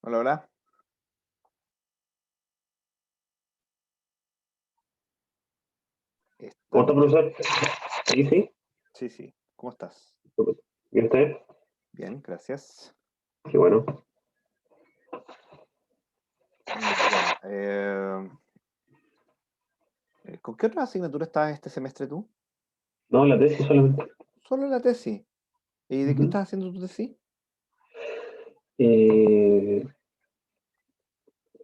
Hola, hola. ¿Cómo está, Estamos. profesor? Sí, sí. Sí, sí. ¿Cómo estás? ¿Y usted? Bien, gracias. Qué bueno. Ya. ¿Con qué otra asignatura estás este semestre tú? No, la tesis solamente. Solo la tesis. ¿Y de qué Ujú. estás haciendo tu tesis? Eh,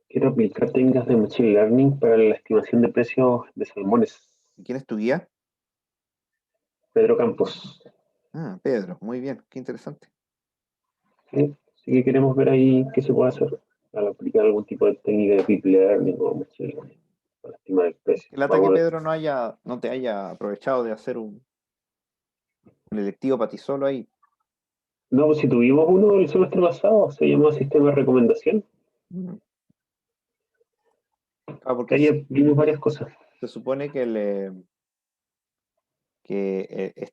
Quiero aplicar técnicas de Machine Learning para la estimación de precios de salmones. ¿Y quién es tu guía? Pedro Campos. Ah, Pedro. Muy bien. Qué interesante. ¿Sí? Así que queremos ver ahí qué se puede hacer al aplicar algún tipo de técnica de Deep Learning o Machine Learning para estimar el precio. Que el ataque Vamos a ver. Pedro no te haya aprovechado de hacer un electivo para ti solo ahí. No, pues si tuvimos uno el semestre pasado, se llamó Sistema de Recomendación. Mm. Ah, porque Ahí vimos varias cosas. se supone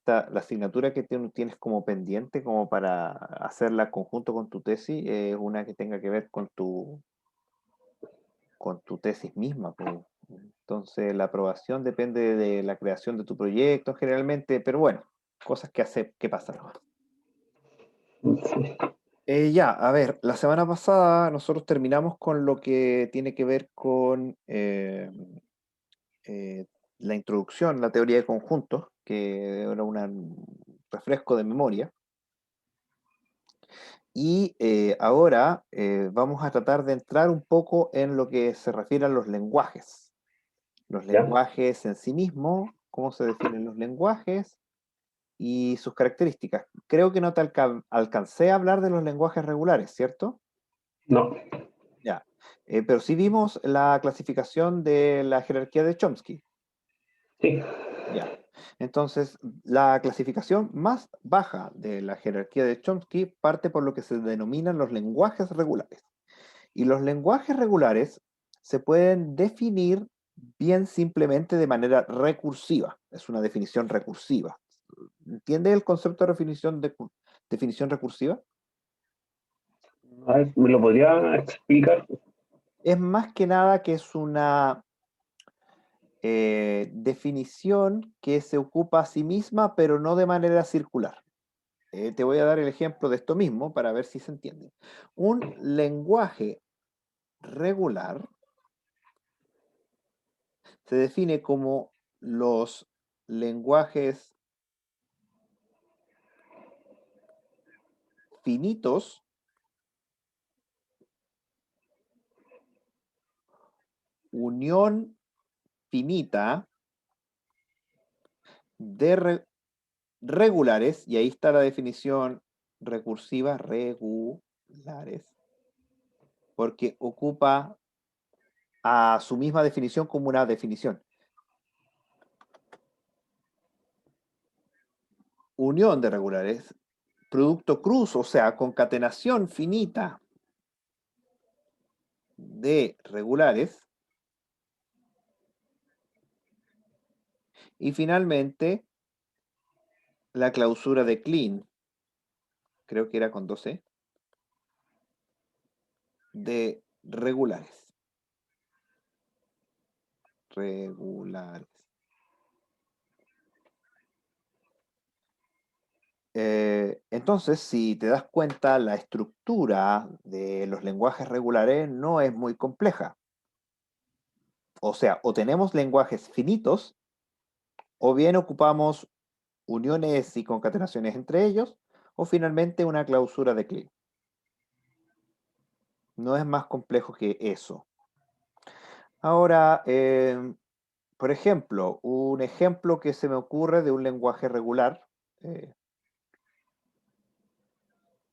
la asignatura que tienes como pendiente, como para hacerla conjunto con tu tesis, es una que tenga que ver con tu tesis misma, po. Entonces, la aprobación depende de la creación de tu proyecto generalmente, pero bueno, cosas que pasan. Sí. Ya, a ver, la semana pasada nosotros terminamos con lo que tiene que ver con eh, la introducción, la teoría de conjuntos, que era un refresco de memoria. Y ahora vamos a tratar de entrar un poco en lo que se refiere a los lenguajes. Los ¿Ya? lenguajes en sí mismos, cómo se definen los lenguajes y sus características. Creo que no te alcancé a hablar de los lenguajes regulares, ¿cierto? No. Ya. Pero sí vimos la clasificación de la jerarquía de Chomsky. Sí. Ya. Entonces, la clasificación más baja de la jerarquía de Chomsky parte por lo que se denominan los lenguajes regulares. Y los lenguajes regulares se pueden definir bien simplemente de manera recursiva. Es una definición recursiva. ¿Entiende el concepto de definición recursiva? A ver, ¿me lo podría explicar? Es más que nada que es una definición que se ocupa a sí misma, pero no de manera circular. Te voy a dar el ejemplo de esto mismo para ver si se entiende. Un lenguaje regular se define como los lenguajes finitos, unión finita de regulares, y ahí está la definición recursiva, regulares, porque ocupa a su misma definición como una definición. Unión de regulares, producto cruz, o sea, concatenación finita de regulares, y finalmente la clausura de Klein, creo que era con 12, de regulares. Regulares. Entonces, si te das cuenta, la estructura de los lenguajes regulares no es muy compleja. O sea, o tenemos lenguajes finitos, o bien ocupamos uniones y concatenaciones entre ellos, o finalmente una clausura de Klein. No es más complejo que eso. Ahora, por ejemplo, un ejemplo que se me ocurre de un lenguaje regular eh,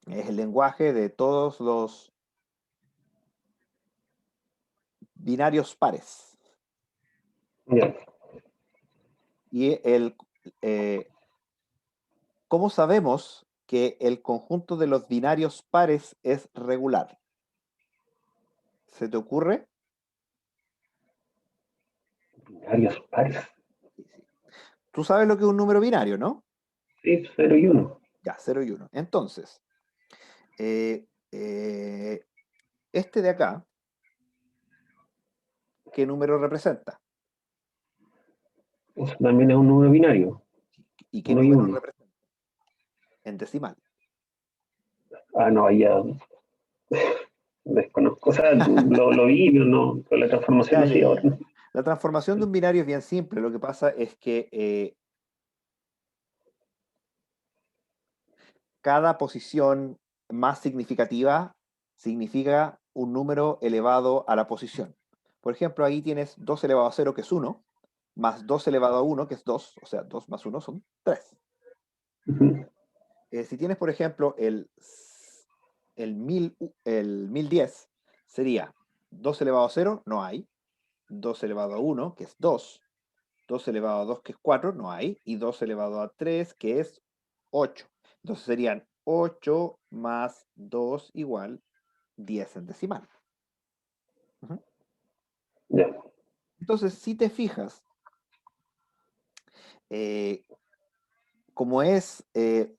es el lenguaje de todos los binarios pares. Ya. Y eh, ¿cómo sabemos que el conjunto de los binarios pares es regular? ¿Se te ocurre? Binarios pares. Sí, sí. Tú sabes lo que es un número binario, ¿no? Sí, 0 y 1. Ya, 0 y 1. Entonces, eh, eh, este de acá, ¿qué número representa? Eso también es un número binario, ¿Y qué 1 y número 1. representa? En decimal. Ah, no, ahí ya desconozco. O sea, lo vi, pero no, con la transformación Ya, ya, así ya, ahora. ya. La transformación de un binario es bien simple. Lo que pasa es que cada posición más significativa significa un número elevado a la posición. Por ejemplo, ahí tienes 2 elevado a 0, que es 1, más 2 elevado a 1, que es 2, o sea, 2 más 1 son 3. Ujú. Si tienes, por ejemplo, el 1010, sería 2 elevado a 0, no hay. 2 elevado a 1, que es 2. 2 elevado a 2, que es 4, no hay. Y 2 elevado a 3, que es 8. Entonces serían 8 más 2 igual 10 en decimal. Ujú. Ya. Entonces, si te fijas, eh, como es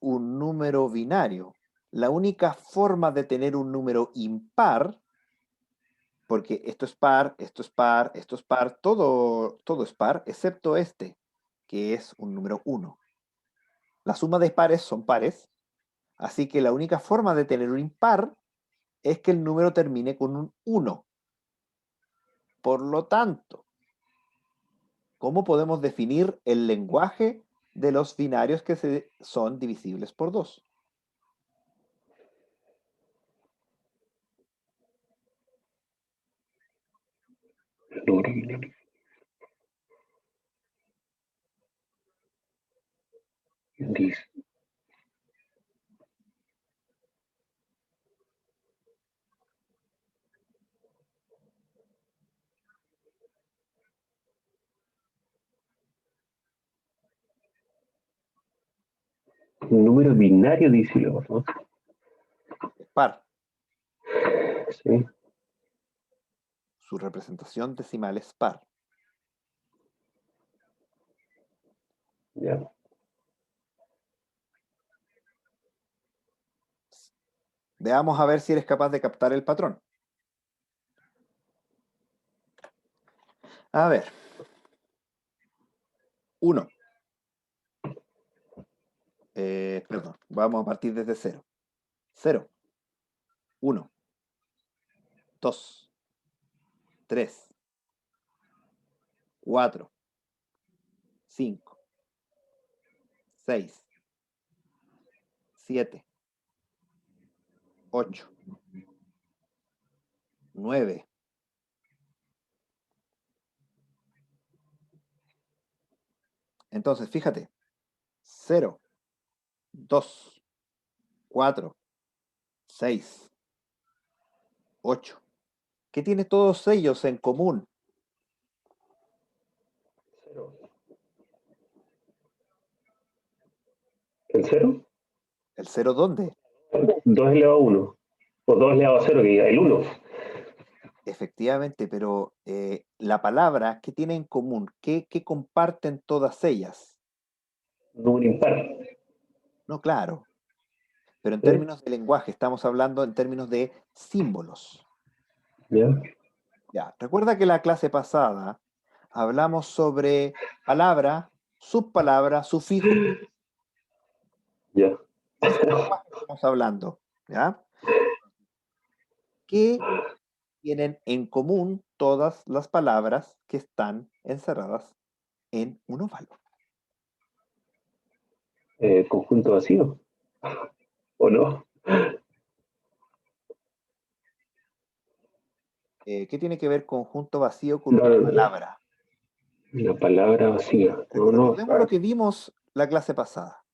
un número binario, la única forma de tener un número impar, porque esto es par, esto es par, esto es par, todo es par, excepto este, que es un número 1. La suma de pares son pares, así que la única forma de tener un impar es que el número termine con un 1. Por lo tanto, ¿cómo podemos definir el lenguaje de los binarios que son divisibles por 2? Número binario. Dice, un número binario, dice luego, ¿no? Es par. Sí, Su representación decimal es par. ya. Veamos a ver si eres capaz de captar el patrón. A ver, 1. Perdón, vamos a partir desde 0. 0, 1, 2, 3, 4, 5, 6, 7, 8, 9. Entonces, fíjate, 0, 2, 4, 6, 8. ¿Qué tiene todos ellos en común? Cero. ¿El cero? ¿El 0 dónde? 2 elevado a 1. O 2 elevado a 0, que diga el 1. Efectivamente, pero la palabra, ¿qué tiene en común? ¿Qué comparten todas ellas? Número impar. No, claro, pero en ¿Sí? términos de lenguaje, estamos hablando en términos de símbolos. Ya. Ya, recuerda que la clase pasada hablamos sobre palabra, subpalabra, sufijo. Ya. De ese lenguaje estamos hablando, ¿ya? ¿Qué tienen en común todas las palabras que están encerradas en un óvalo? Conjunto vacío. ¿O no? ¿Qué tiene que ver conjunto vacío con No, una no, no. palabra? La palabra vacía. No, no. Recordemos lo que vimos la clase pasada.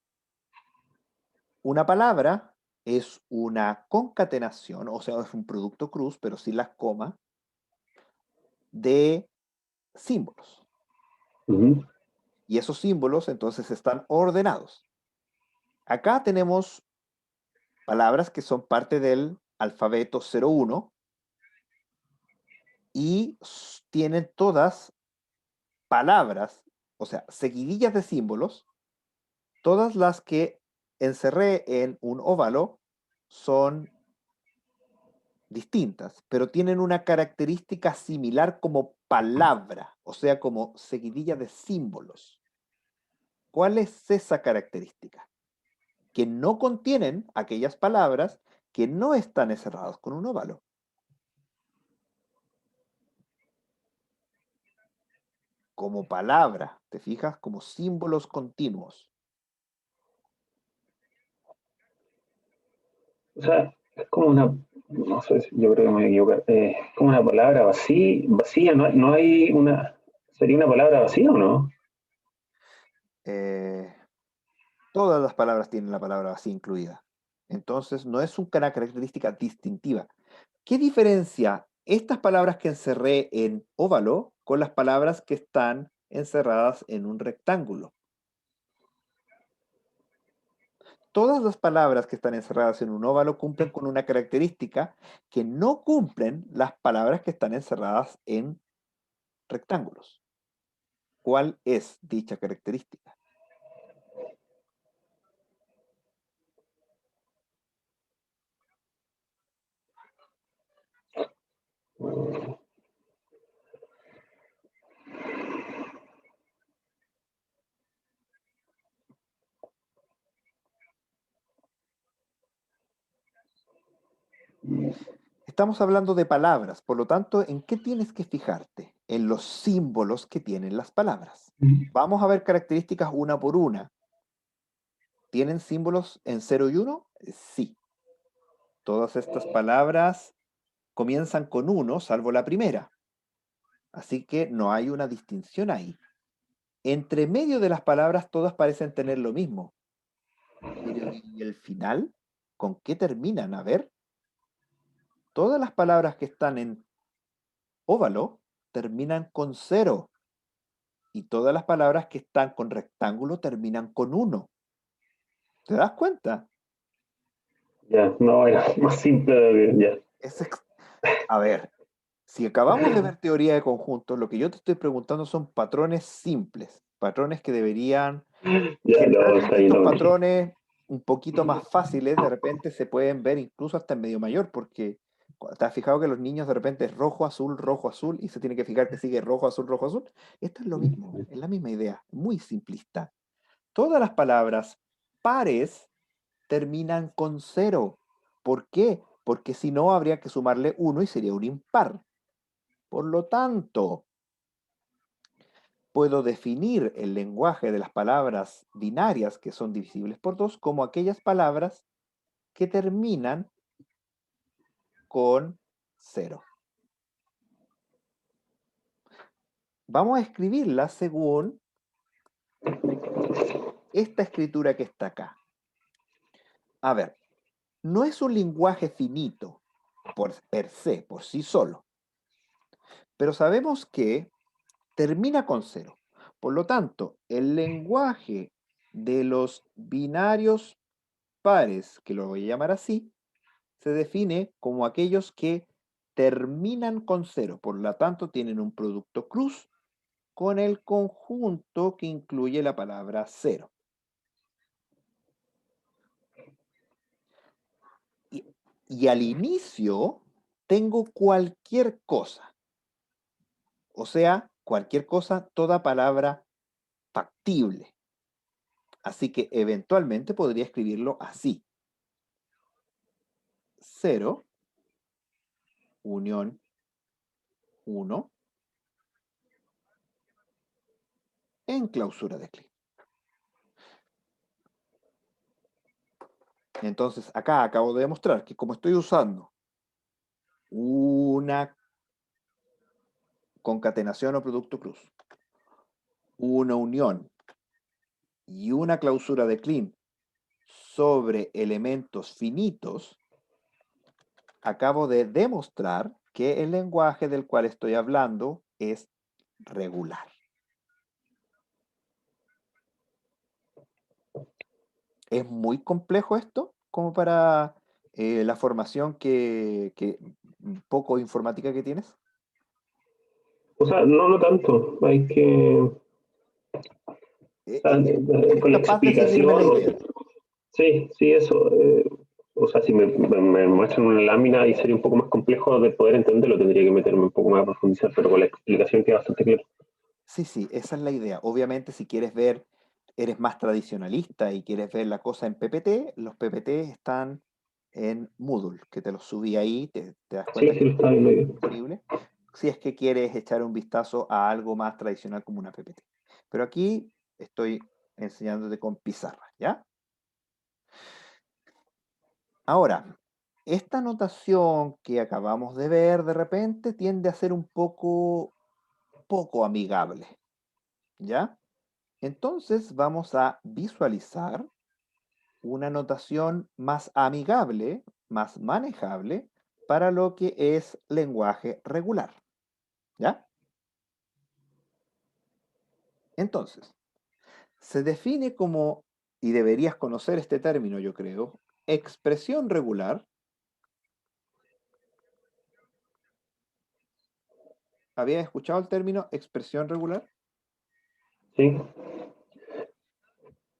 Una palabra es una concatenación, o sea, es un producto cruz, pero sin las comas, de símbolos. Ujú. Y esos símbolos entonces están ordenados. Acá tenemos palabras que son parte del alfabeto 01 y tienen todas palabras, o sea, seguidillas de símbolos. Todas las que encerré en un óvalo son distintas, pero tienen una característica similar como palabra, o sea, como seguidilla de símbolos. ¿Cuál es esa característica? Que no contienen aquellas palabras que no están encerradas con un óvalo. Como palabra, ¿te fijas? Como símbolos continuos. O sea, es como una, no sé, yo creo que me voy a equivocar, es como una palabra vacía, no, no hay una, ¿sería una palabra vacía o no? Eh, Todas las palabras tienen la palabra así incluida. Entonces, no es una característica distintiva. ¿Qué diferencia estas palabras que encerré en óvalo con las palabras que están encerradas en un rectángulo? Todas las palabras que están encerradas en un óvalo cumplen con una característica que no cumplen las palabras que están encerradas en rectángulos. ¿Cuál es dicha característica? Estamos hablando de palabras, por lo tanto, ¿en qué tienes que fijarte? En los símbolos que tienen las palabras. Vamos a ver características una por una. ¿Tienen símbolos en 0 y 1? Sí. Todas estas palabras comienzan con 1, salvo la primera. Así que no hay una distinción ahí. Entre medio de las palabras todas parecen tener lo mismo. Pero ¿y el final? ¿Con qué terminan? A ver, todas las palabras que están en óvalo terminan con 0 y todas las palabras que están con rectángulo terminan con 1. ¿Te das cuenta? Ya, no, es más simple de ya. Es A ver, si acabamos de ver teoría de conjuntos, lo que yo te estoy preguntando son patrones simples, patrones que deberían. Ya, no, está Generalmente bien, estos no, patrones un poquito más fáciles de repente se pueden ver incluso hasta en medio mayor, porque te has fijado que los niños de repente es rojo, azul, y se tiene que fijar que sigue rojo, azul, rojo, azul. Esto es lo mismo, es la misma idea, muy simplista. Todas las palabras pares terminan con cero. ¿Por qué? Porque si no habría que sumarle uno y sería un impar. Por lo tanto, puedo definir el lenguaje de las palabras binarias que son divisibles por 2 como aquellas palabras que terminan con cero. Vamos a escribirlas según esta escritura que está acá. A ver, no es un lenguaje finito per se, por sí solo, pero sabemos que termina con cero. Por lo tanto, el lenguaje de los binarios pares, que lo voy a llamar así, se define como aquellos que terminan con cero. Por lo tanto, tienen un producto cruz con el conjunto que incluye la palabra cero. Y, y al inicio tengo cualquier cosa. O sea, cualquier cosa, toda palabra factible. Así que eventualmente podría escribirlo así. 0, unión 1, en clausura de Kleene. Entonces, acá acabo de demostrar que como estoy usando una concatenación o producto cruz, una unión y una clausura de Kleene sobre elementos finitos, acabo de demostrar que el lenguaje del cual estoy hablando es regular. ¿Es muy complejo esto como para la formación que poco informática que tienes? o sea, no, no tanto, hay que, Eh, o sea, eh, ¿Eres con la capaz de seguirme explicación, la idea? sí, sí, eso, O sea, si me muestran una lámina y sería un poco más complejo de poder entenderlo, tendría que meterme un poco más a profundizar, pero con la explicación queda bastante claro. Sí, sí, esa es la idea. Obviamente, si quieres ver, eres más tradicionalista y quieres ver la cosa en PPT, los PPT están en Moodle, que te los subí ahí, te das Sí, cuenta sí, que lo están estaba viendo bien. disponibles. Si es que quieres echar un vistazo a algo más tradicional como una PPT. Pero aquí estoy enseñándote con pizarra, ¿ya? Ahora, esta notación que acabamos de ver de repente tiende a ser un poco amigable, ¿ya? Entonces vamos a visualizar una notación más amigable, más manejable para lo que es lenguaje regular, ¿ya? Entonces, se define como, y deberías conocer este término, yo creo, expresión regular. ¿Habías escuchado el término expresión regular? Sí,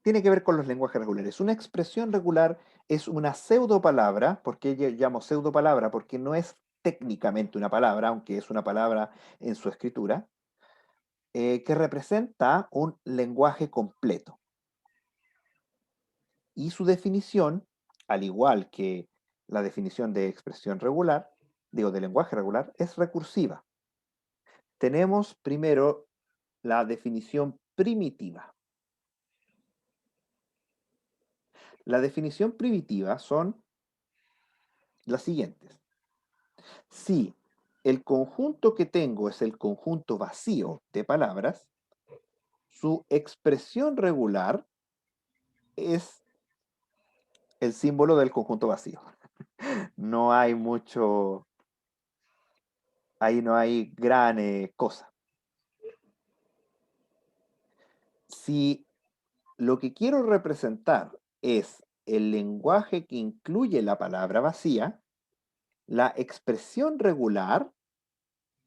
Tiene que ver con los lenguajes regulares. Una expresión regular es una pseudopalabra. ¿Por qué yo llamo pseudopalabra? Porque no es técnicamente una palabra, aunque es una palabra en su escritura, que representa un lenguaje completo. Y su definición, al igual que la definición de expresión regular, digo, de lenguaje regular, es recursiva. Tenemos primero la definición primitiva. La definición primitiva son las siguientes. Si el conjunto que tengo es el conjunto vacío de palabras, su expresión regular es el símbolo del conjunto vacío. No hay mucho, ahí no hay gran cosa. Si lo que quiero representar es el lenguaje que incluye la palabra vacía, la expresión regular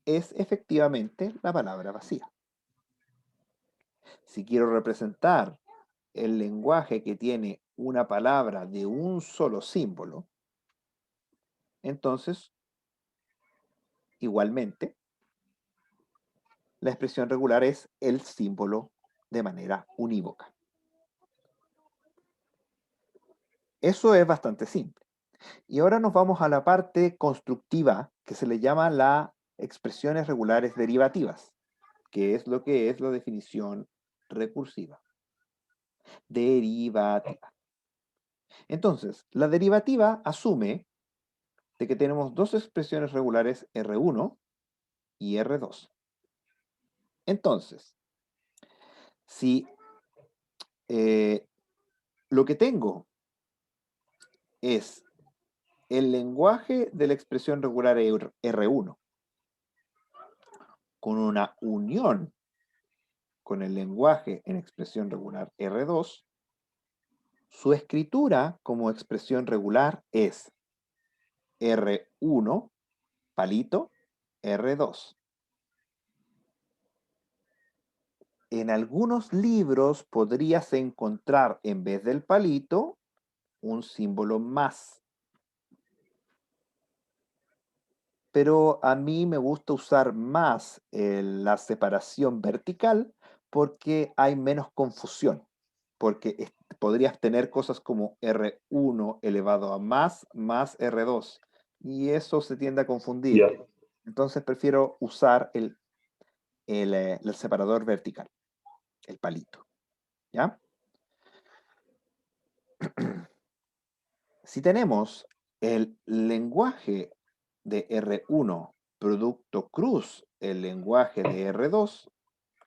es efectivamente la palabra vacía. Si quiero representar el lenguaje que tiene una palabra de un solo símbolo, entonces, igualmente, la expresión regular es el símbolo de manera unívoca. Eso es bastante simple. Y ahora nos vamos a la parte constructiva que se le llama las expresiones regulares derivativas, que es la definición recursiva. Derivativa. Entonces, la derivativa asume de que tenemos dos expresiones regulares R1 y R2. Entonces, si lo que tengo es el lenguaje de la expresión regular R1 con una unión con el lenguaje en expresión regular R2, su escritura como expresión regular es R1, palito, R2. En algunos libros podrías encontrar en vez del palito un símbolo más. Pero a mí me gusta usar más la separación vertical porque hay menos confusión. Porque podrías tener cosas como R1 elevado a más R2. Y eso se tiende a confundir. ya. Entonces prefiero usar el separador vertical, el palito. ¿Ya? Si tenemos el lenguaje de R1 producto cruz el lenguaje de R2,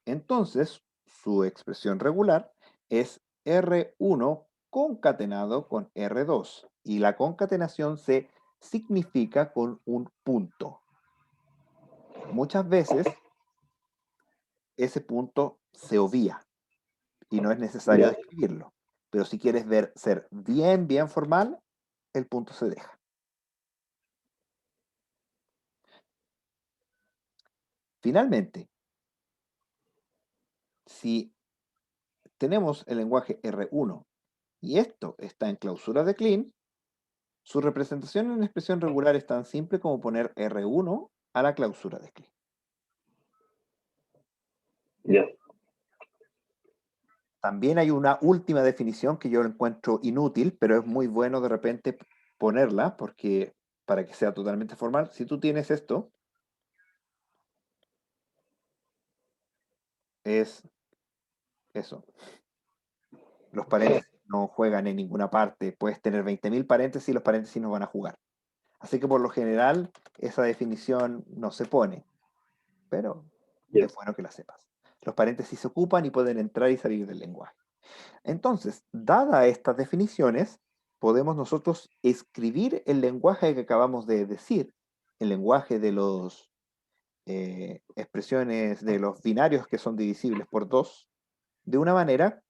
entonces su expresión regular es R1 concatenado con R2 y la concatenación se significa con un punto. Muchas veces ese punto se obvia y no es necesario Ya. describirlo, pero si quieres ver ser bien formal, el punto se deja. Finalmente, si tenemos el lenguaje R1 y esto está en clausura de Kleene, Su representación en expresión regular es tan simple como poner R1 a la clausura de Kleene. Ya. También hay una última definición que yo encuentro inútil, pero es muy bueno de repente ponerla, porque para que sea totalmente formal, si tú tienes esto, es eso. Los paréntesis no juegan en ninguna parte. Puedes tener 20.000 paréntesis y los paréntesis no van a jugar. Así que por lo general esa definición no se pone, pero Ya. es bueno que la sepas. Los paréntesis se ocupan y pueden entrar y salir del lenguaje. Entonces, dadas estas definiciones, podemos nosotros escribir el lenguaje que acabamos de decir, el lenguaje de los expresiones de los binarios que son divisibles por 2, de una manera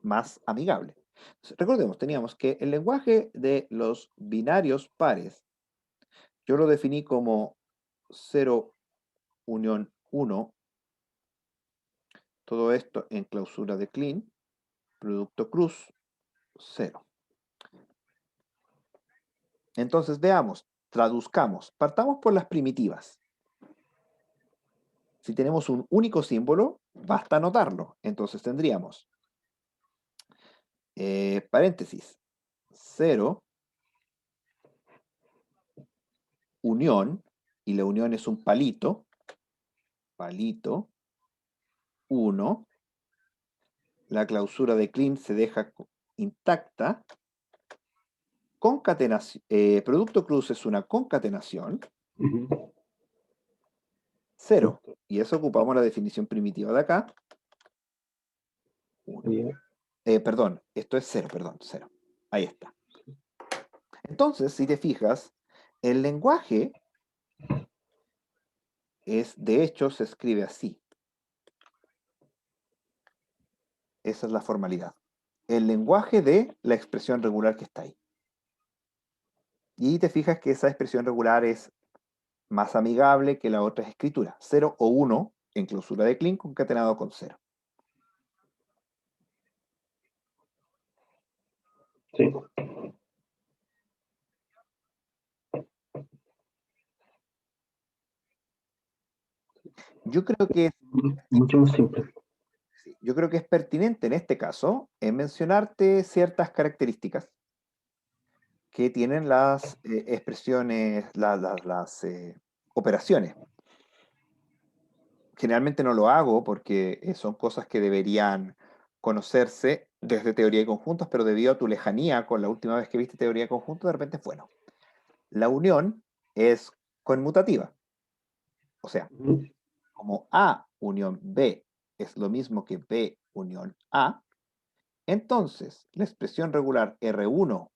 más amigable. Entonces, recordemos, teníamos que el lenguaje de los binarios pares, yo lo definí como 0 unión 1, todo esto en clausura de Kleene, producto cruz, 0. Entonces veamos, traduzcamos, partamos por las primitivas. Si tenemos un único símbolo, basta anotarlo. Entonces tendríamos paréntesis, 0, unión, y la unión es un palito, 1, la clausura de Kleene se deja intacta, concatenación, producto cruz es una concatenación, 0, y eso ocupamos la definición primitiva de acá, 1. Perdón, esto es 0, perdón, 0. Ahí está. Entonces, si te fijas, el lenguaje de hecho, se escribe así. Esa es la formalidad. El lenguaje de la expresión regular que está ahí. Y te fijas que esa expresión regular es más amigable que la otra escritura. 0 o 1 en clausura de Kleene concatenado con 0. Sí. Yo creo que Mucho más simple. yo creo que es pertinente en este caso mencionarte ciertas características que tienen las expresiones, las operaciones. Generalmente no lo hago porque son cosas que deberían conocerse desde teoría de conjuntos, pero debido a tu lejanía con la última vez que viste teoría de conjuntos, de repente es bueno. La unión es conmutativa. O sea, como A unión B es lo mismo que B unión A, entonces la expresión regular R1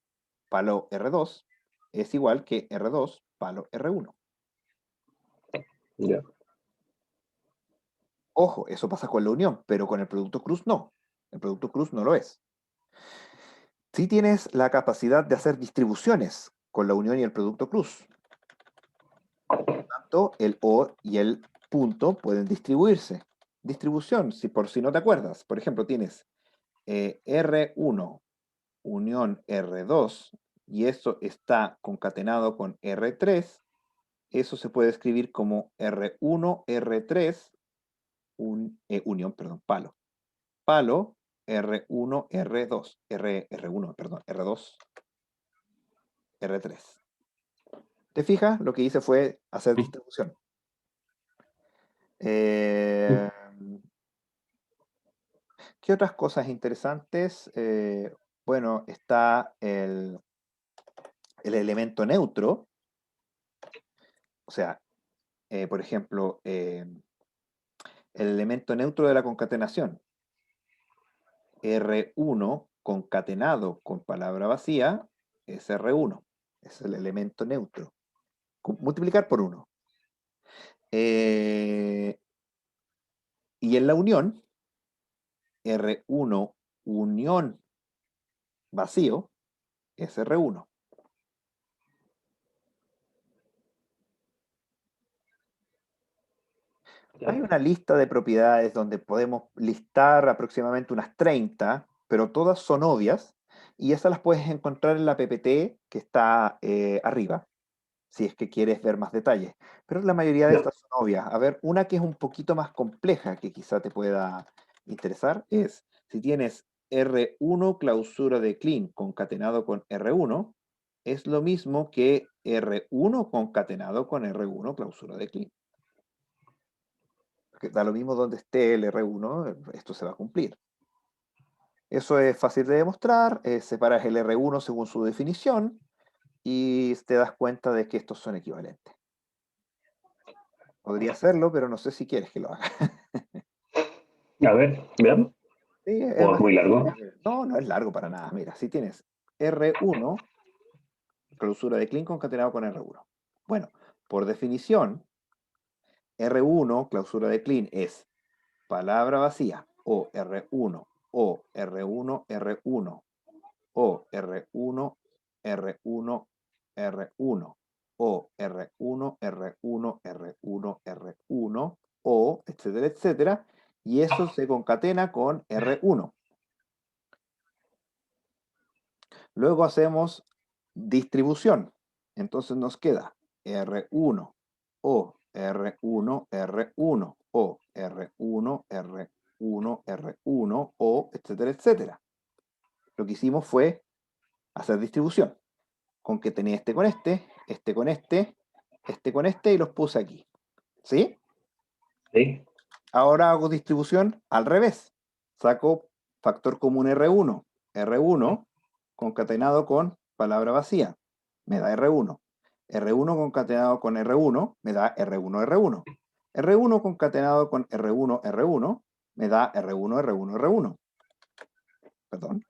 palo R2 es igual que R2 palo R1. Ya. Ojo, eso pasa con la unión, pero con el producto cruz no. El producto cruz no lo es. Sí tienes la capacidad de hacer distribuciones con la unión y el producto cruz. Por lo tanto, el O y el punto pueden distribuirse. Distribución, por si no te acuerdas. Por ejemplo, tienes R1 unión R2 y eso está concatenado con R3. Eso se puede escribir como R1, R3, unión, perdón, palo. Palo, R1, R2, R1, perdón, R2, R3. ¿Te fijas? Lo que hice fue hacer distribución. ¿Qué otras cosas interesantes? Bueno, está el elemento neutro. O sea, por ejemplo, el elemento neutro de la concatenación. R1 concatenado con palabra vacía es R1. Es el elemento neutro. Multiplicar por 1. Y en la unión, R1 unión vacío es R1. Hay una lista de propiedades donde podemos listar aproximadamente unas 30, pero todas son obvias, Y esas las puedes encontrar en la PPT que está arriba, si es que quieres ver más detalles. Pero la mayoría de Ya. estas son obvias. A ver, una que es un poquito más compleja, que quizá te pueda interesar, es si tienes R1 clausura de clean concatenado con R1, es lo mismo que R1 concatenado con R1 clausura de clean. Porque da lo mismo donde esté el R1, esto se va a cumplir. Eso es fácil de demostrar, separas el R1 según su definición y te das cuenta de que estos son equivalentes. Podría hacerlo, pero no sé si quieres que lo haga. A ver, veamos. Sí, es ¿O es muy bastante largo? simple. No, no es largo para nada. Mira, si tienes R1, clausura de clean concatenado con R1. Bueno, por definición, R1, clausura de clean, es palabra vacía, o R1, o R1, R1, o R1, R1, R1, o R1, R1, R1, R1, o, etcétera, etcétera, y eso se concatena con R1. Luego hacemos distribución. Entonces nos queda R1 o R1, R1 o R1, R1, R1 o etcétera, etcétera. Lo que hicimos fue hacer distribución. Con que tenía este con este, este con este, este con este y los puse aquí. ¿Sí? Sí. Ahora hago distribución al revés. Saco factor común R1. R1 concatenado con palabra vacía. Me da R1. R1 concatenado con R1 me da R1, R1. R1 concatenado con R1, R1 me da R1, R1, R1. Perdón.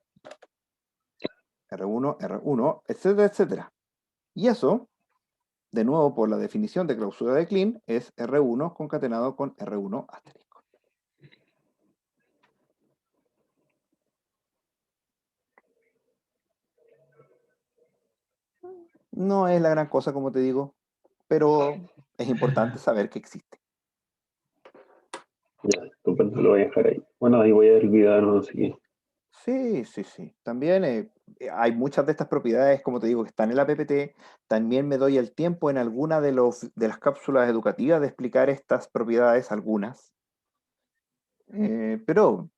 R1, R1, etcétera, etcétera. Y eso, de nuevo por la definición de clausura de Klein, es R1 concatenado con R1 asterisco. No es la gran cosa, como te digo, pero es importante saber que existe. Ya, estupendo, lo voy a dejar ahí. Bueno, ahí voy a ver el video, no sé qué. Sí, sí, sí. También hay muchas de estas propiedades, como te digo, que están en la PPT. También me doy el tiempo en alguna de las cápsulas educativas de explicar estas propiedades, algunas. Pero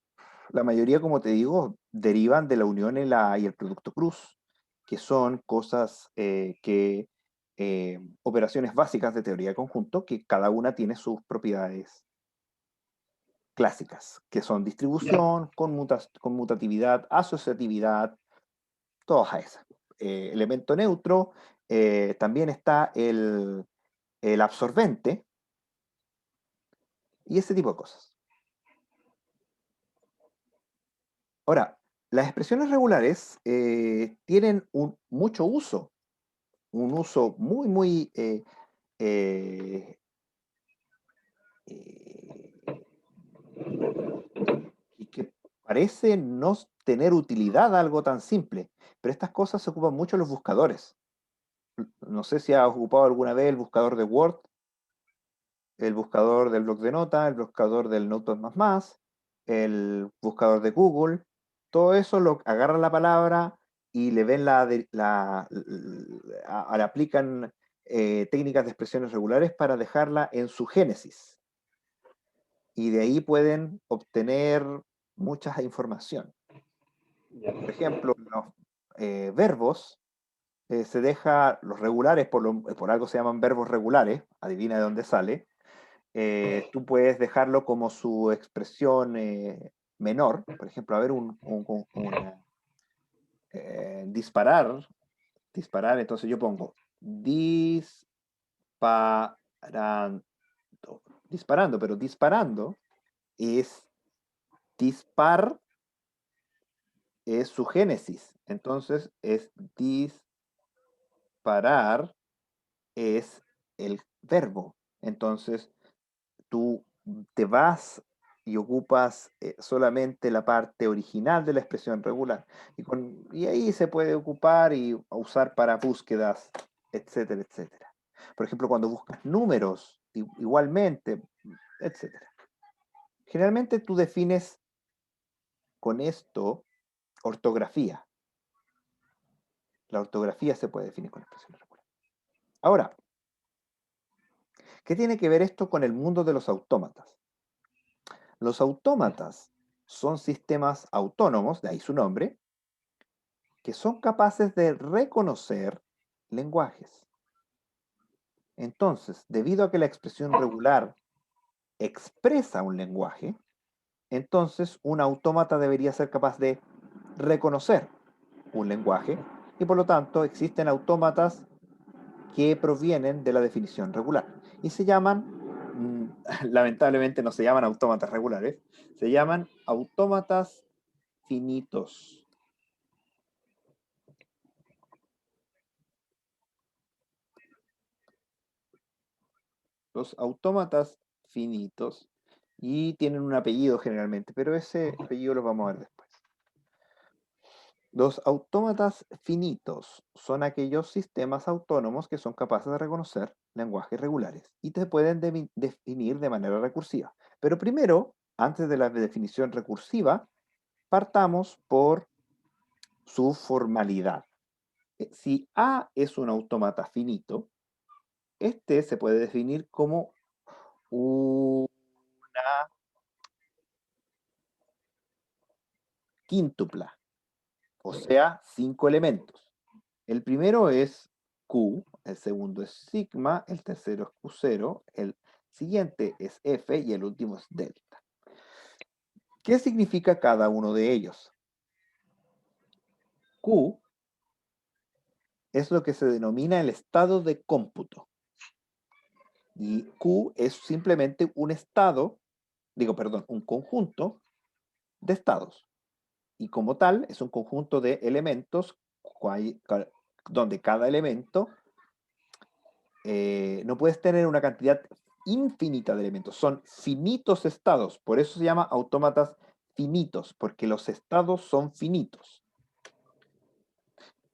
la mayoría, como te digo, derivan de la unión y el producto cruz, que son cosas operaciones básicas de teoría de conjunto, que cada una tiene sus propiedades clásicas, que son Ya, distribución, conmutatividad, asociatividad, todas esas. Elemento neutro, también está el absorbente y ese tipo de cosas. Ahora, las expresiones regulares tienen mucho uso, un uso muy, muy eh, eh, y que parece no tener utilidad a algo tan simple, pero estas cosas se ocupan mucho en los buscadores. No sé si has ocupado alguna vez el buscador de Word, el buscador del bloc de nota, el buscador del Notepad++, el buscador de Google. Todo eso lo agarran la palabra y le ven le aplican técnicas de expresiones regulares para dejarla en su génesis. Y de ahí pueden obtener mucha información. ya. Por ejemplo, los verbos se deja los regulares, por algo se llaman verbos regulares, adivina de dónde sale. Tú puedes dejarlo como su expresión menor, por ejemplo, a ver, disparar, entonces yo pongo disparando, disparando, pero disparando es dispar, es su génesis, entonces es disparar, es el verbo, entonces tú te vas y ocupas solamente la parte original de la expresión regular. Y ahí se puede ocupar y usar para búsquedas, etcétera, etcétera. Por ejemplo, cuando buscas números, igualmente, etcétera. Generalmente tú defines con esto ortografía. La ortografía se puede definir con expresiones regulares. Ahora, ¿qué tiene que ver esto con el mundo de los autómatas? Los autómatas son sistemas autónomos, de ahí su nombre, que son capaces de reconocer lenguajes. Entonces, debido a que la expresión regular expresa un lenguaje, entonces un autómata debería ser capaz de reconocer un lenguaje y por lo tanto existen autómatas que provienen de la definición regular y se llaman, lamentablemente no se llaman autómatas regulares, se llaman autómatas finitos. Los autómatas finitos y tienen un apellido generalmente, pero ese apellido lo vamos a ver después. Los autómatas finitos son aquellos sistemas autónomos que son capaces de reconocer lenguajes regulares y te pueden definir de manera recursiva. Pero primero, antes de la definición recursiva, partamos por su formalidad. Si A es un autómata finito, este se puede definir como una quíntupla, o sea, 5 elementos. El primero es Q, el segundo es sigma, el tercero es Q0, el siguiente es F y el último es delta. ¿Qué significa cada uno de ellos? Q es lo que se denomina el estado de cómputo. Y Q es simplemente un estado, un conjunto de estados. Y como tal, es un conjunto de elementos donde cada elemento no puedes tener una cantidad infinita de elementos, son finitos estados, por eso se llama autómatas finitos, porque los estados son finitos.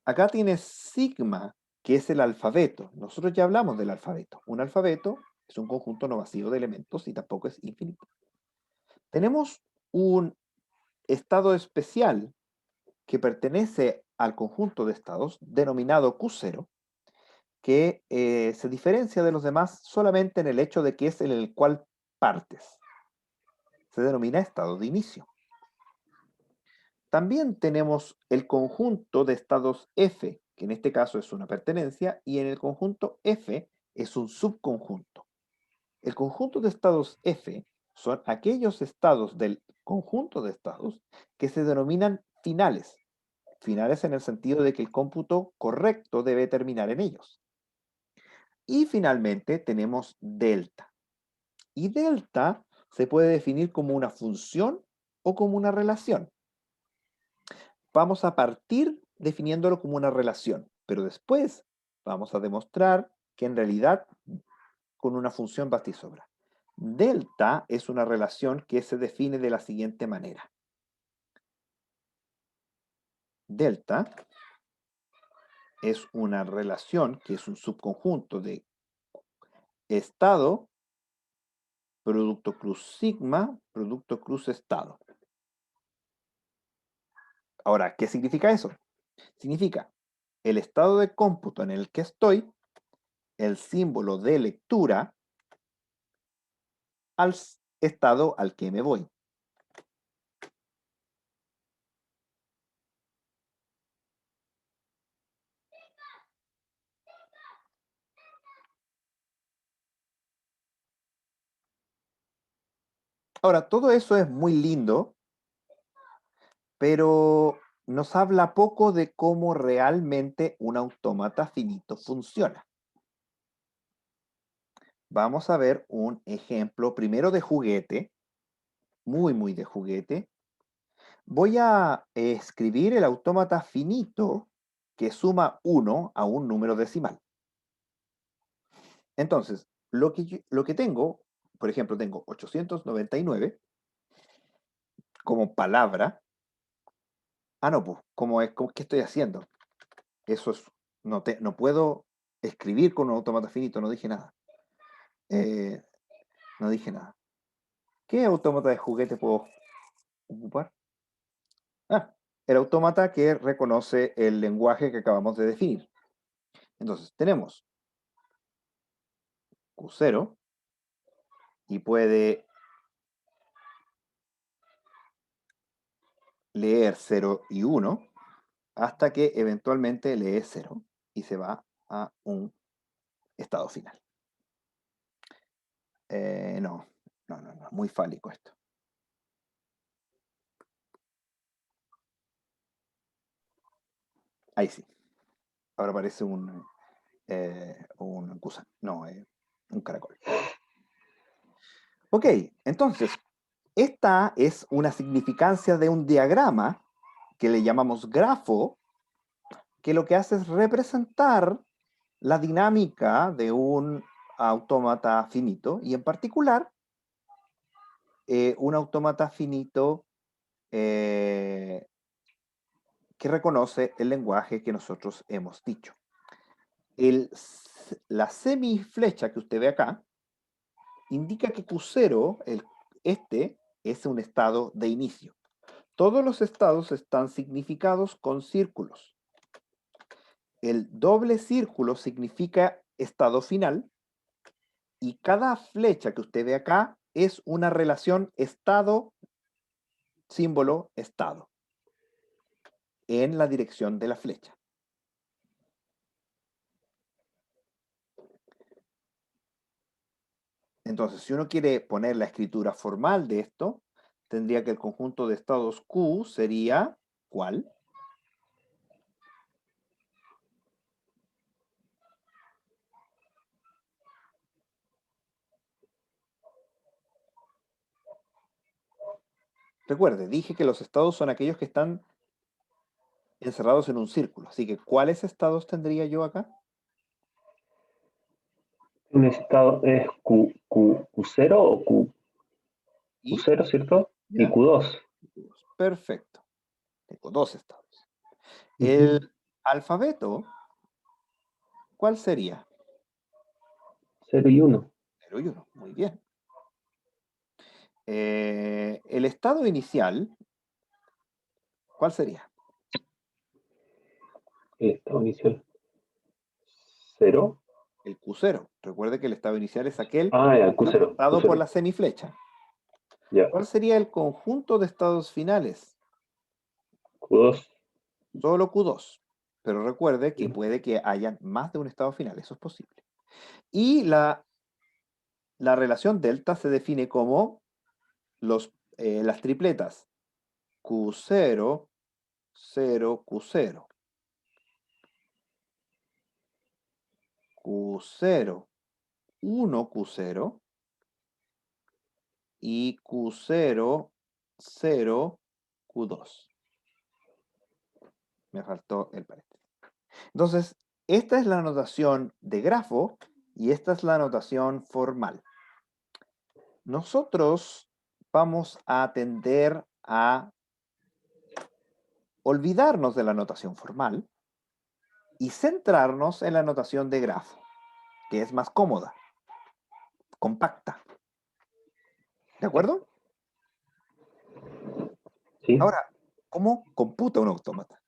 Acá tienes sigma, que es el alfabeto. Nosotros ya hablamos del alfabeto. Un alfabeto es un conjunto no vacío de elementos y tampoco es infinito. Tenemos un estado especial que pertenece al conjunto de estados, denominado Q0, que se diferencia de los demás solamente en el hecho de que es en el cual partes. Se denomina estado de inicio. También tenemos el conjunto de estados F, que en este caso es una pertenencia, y en el conjunto F es un subconjunto. El conjunto de estados F son aquellos estados del conjunto de estados que se denominan finales. Finales en el sentido de que el cómputo correcto debe terminar en ellos. Y finalmente tenemos delta. Y delta se puede definir como una función o como una relación. Vamos a partir definiéndolo como una relación, pero después vamos a demostrar que en realidad con una función basta y sobra. Delta es una relación que se define de la siguiente manera. Delta es una relación que es un subconjunto de estado, producto cruz sigma, producto cruz estado. Ahora, ¿qué significa eso? Significa el estado de cómputo en el que estoy, el símbolo de lectura, al estado al que me voy. Ahora, todo eso es muy lindo, pero nos habla poco de cómo realmente un autómata finito funciona. Vamos a ver un ejemplo primero de juguete, muy de juguete. Voy a escribir el autómata finito que suma 1 a un número decimal. Entonces, lo que tengo, por ejemplo, tengo 899 como palabra. Ah, no, pues, ¿qué estoy haciendo? Eso es, no puedo escribir con un autómata finito, no dije nada. Eh, no dije nada. ¿Qué autómata de juguete puedo ocupar? Ah, el autómata que reconoce el lenguaje que acabamos de definir. Entonces, tenemos Q0 y puede leer 0 y 1 hasta que eventualmente lee 0 y se va a un estado final. No, muy fálico esto. Ahí sí. Ahora parece un gusano. No, un caracol. Ok, entonces, esta es una significancia de un diagrama que le llamamos grafo, que lo que hace es representar la dinámica de un autómata finito, y en particular, un autómata finito que reconoce el lenguaje que nosotros hemos dicho. La semiflecha que usted ve acá indica que Q0, este, es un estado de inicio. Todos los estados están significados con círculos. El doble círculo significa estado final y cada flecha que usted ve acá es una relación estado, símbolo, estado, en la dirección de la flecha. Entonces, si uno quiere poner la escritura formal de esto, tendría que el conjunto de estados Q sería, ¿cuál? Recuerde, dije que los estados son aquellos que están encerrados en un círculo. Así que, ¿cuáles estados tendría yo acá? Un estado es Q0 o ¿Y? Q0, ¿cierto? Y ¿Ya? Q2. Perfecto. Tengo dos estados. Uh-huh. El alfabeto, ¿cuál sería? 0 y 1. 0 y 1. Muy bien. El estado inicial, ¿cuál sería? El estado inicial 0. El Q0. Recuerde que el estado inicial es aquel Ah, ya, Q0. representado por Q0. la semiflecha. Ya. ¿Cuál sería el conjunto de estados finales? Q2. Solo Q2. Pero recuerde que Ya. puede que haya más de un estado final. Eso es posible. Y la relación delta se define como las tripletas Q0, 0, Q0. Q0, 1, Q0 y Q0, 0, Q2. Me faltó el paréntesis. Entonces, esta es la notación de grafo y esta es la notación formal. Nosotros vamos a tender a olvidarnos de la notación formal y centrarnos en la notación de grafo, que es más cómoda, compacta. ¿De acuerdo? Sí. Ahora, ¿cómo computa un autómata?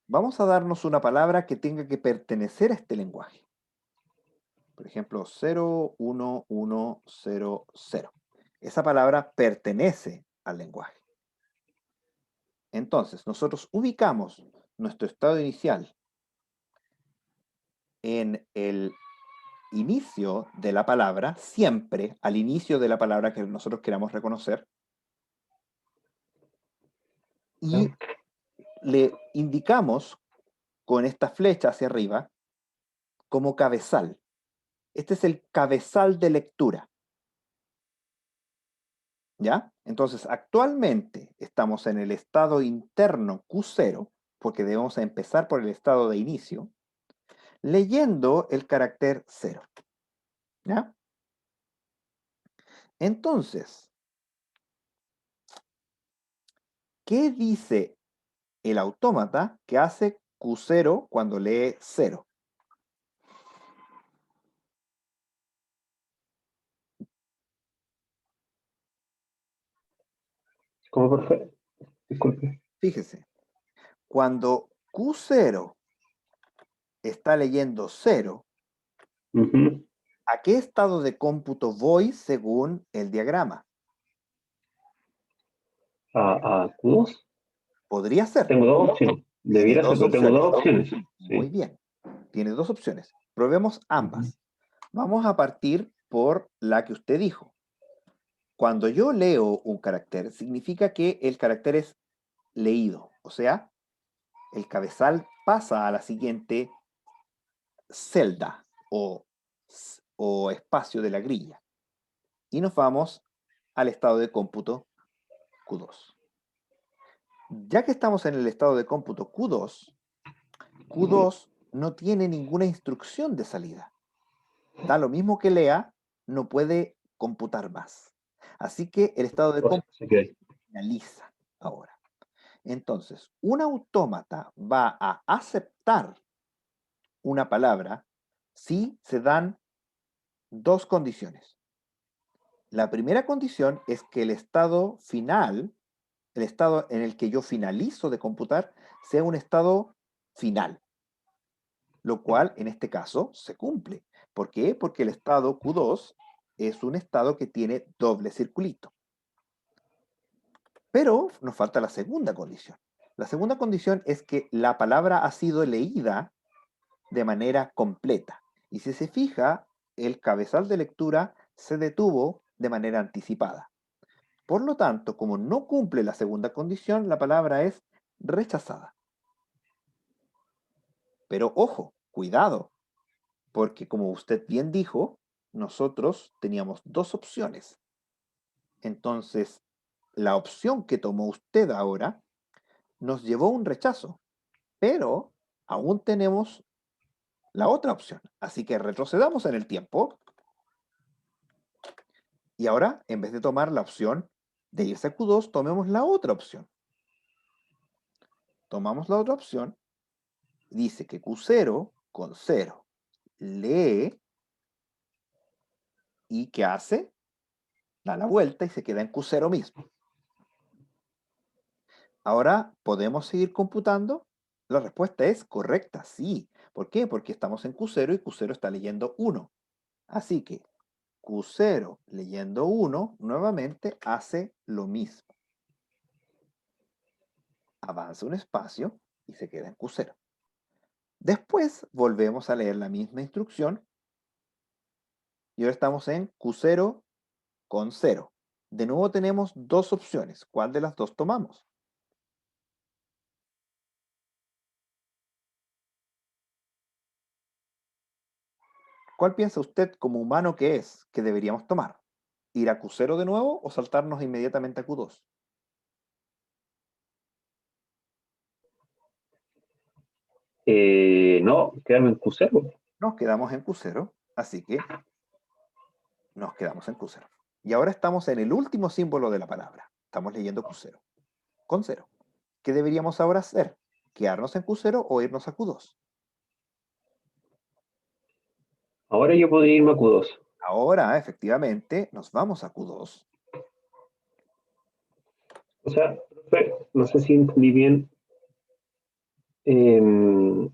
Vamos a darnos una palabra que tenga que pertenecer a este lenguaje. Por ejemplo, 0, 1, 1, 0, 0. Esa palabra pertenece al lenguaje. Entonces, nosotros ubicamos nuestro estado inicial en el inicio de la palabra, siempre al inicio de la palabra que nosotros queramos reconocer, y le indicamos con esta flecha hacia arriba como cabezal. Este es el cabezal de lectura. ¿Ya? Entonces, actualmente estamos en el estado interno Q0, porque debemos empezar por el estado de inicio, leyendo el carácter 0. ¿Ya? Entonces, ¿qué dice el autómata que hace Q0 cuando lee 0? ¿Cómo, por favor? Disculpe. Fíjese, cuando Q0 está leyendo 0, Ujú. ¿a qué estado de cómputo voy según el diagrama? A Q2. Podría ser. Tengo dos opciones. Tiene Debiera ser, dos pero tengo opciones. dos opciones. Muy Sí. bien. Tiene dos opciones. Probemos Ujú. ambas. Vamos a partir por la que usted dijo. Cuando yo leo un carácter, significa que el carácter es leído. O sea, el cabezal pasa a la siguiente celda o espacio de la grilla. Y nos vamos al estado de cómputo Q2. Ya que estamos en el estado de cómputo Q2, Q2 no tiene ninguna instrucción de salida. Da lo mismo que lea, no puede computar más. Así que el estado de O sea, cómputo se queda ahí. finaliza ahora. Entonces, un autómata va a aceptar una palabra si se dan dos condiciones. La primera condición es que el estado final, el estado en el que yo finalizo de computar, sea un estado final, lo cual en este caso se cumple. ¿Por qué? Porque el estado Q2 es un estado que tiene doble circulito. Pero nos falta la segunda condición. La segunda condición es que la palabra ha sido leída de manera completa. Y si se fija, el cabezal de lectura se detuvo de manera anticipada. Por lo tanto, como no cumple la segunda condición, la palabra es rechazada. Pero ojo, cuidado, porque como usted bien dijo, nosotros teníamos dos opciones. Entonces, la opción que tomó usted ahora nos llevó a un rechazo, pero aún tenemos la otra opción. Así que retrocedamos en el tiempo y ahora, en vez de tomar la opción de irse a Q2, tomemos la otra opción. Tomamos la otra opción, dice que Q0 con 0 lee y ¿qué hace? Da la vuelta y se queda en Q0 mismo. Ahora, ¿podemos seguir computando? La respuesta es correcta, sí. ¿Por qué? Porque estamos en Q0 y Q0 está leyendo 1. Así que Q0 leyendo 1 nuevamente hace lo mismo. Avanza un espacio y se queda en Q0. Después volvemos a leer la misma instrucción y ahora estamos en Q0 con 0. De nuevo tenemos dos opciones. ¿Cuál de las dos tomamos? ¿Cuál piensa usted como humano que es que deberíamos tomar? ¿Ir a Q0 de nuevo o saltarnos inmediatamente a Q2? No, quedarme en Q0. Nos quedamos en Q0, así que nos quedamos en Q0. Y ahora estamos en el último símbolo de la palabra. Estamos leyendo Q0, con 0. ¿Qué deberíamos ahora hacer? ¿Quedarnos en Q0 o irnos a Q2? Ahora yo podría irme a Q2. Ahora, efectivamente, nos vamos a Q2. O sea, profe, no sé si entendí bien. em,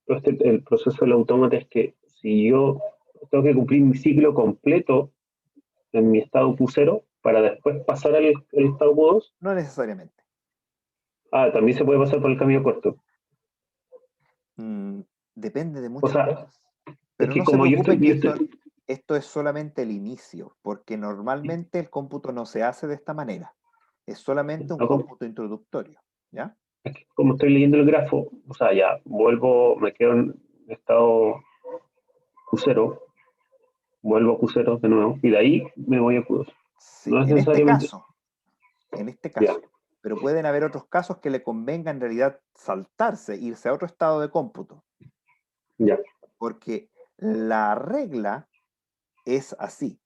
el proceso del autómata es que si yo tengo que cumplir mi ciclo completo en mi estado Q0 para después pasar al el estado Q2, No necesariamente. también se puede pasar por el camino corto. Mm, depende de O muchas sea, cosas. es Pero que no se como preocupe que yo esto, estoy, esto es solamente el inicio, porque normalmente el cómputo no se hace de esta manera. Es solamente un no, cómputo introductorio, ¿ya? es que como estoy leyendo el grafo, o sea, ya vuelvo, me quedo en estado Q0, vuelvo a Q0 de nuevo, y de ahí me voy a Q2. Sí, No es en este necesariamente, caso, en este ya, caso. Pero pueden haber otros casos que le convenga en realidad saltarse, irse a otro estado de cómputo, ya, porque la regla es así.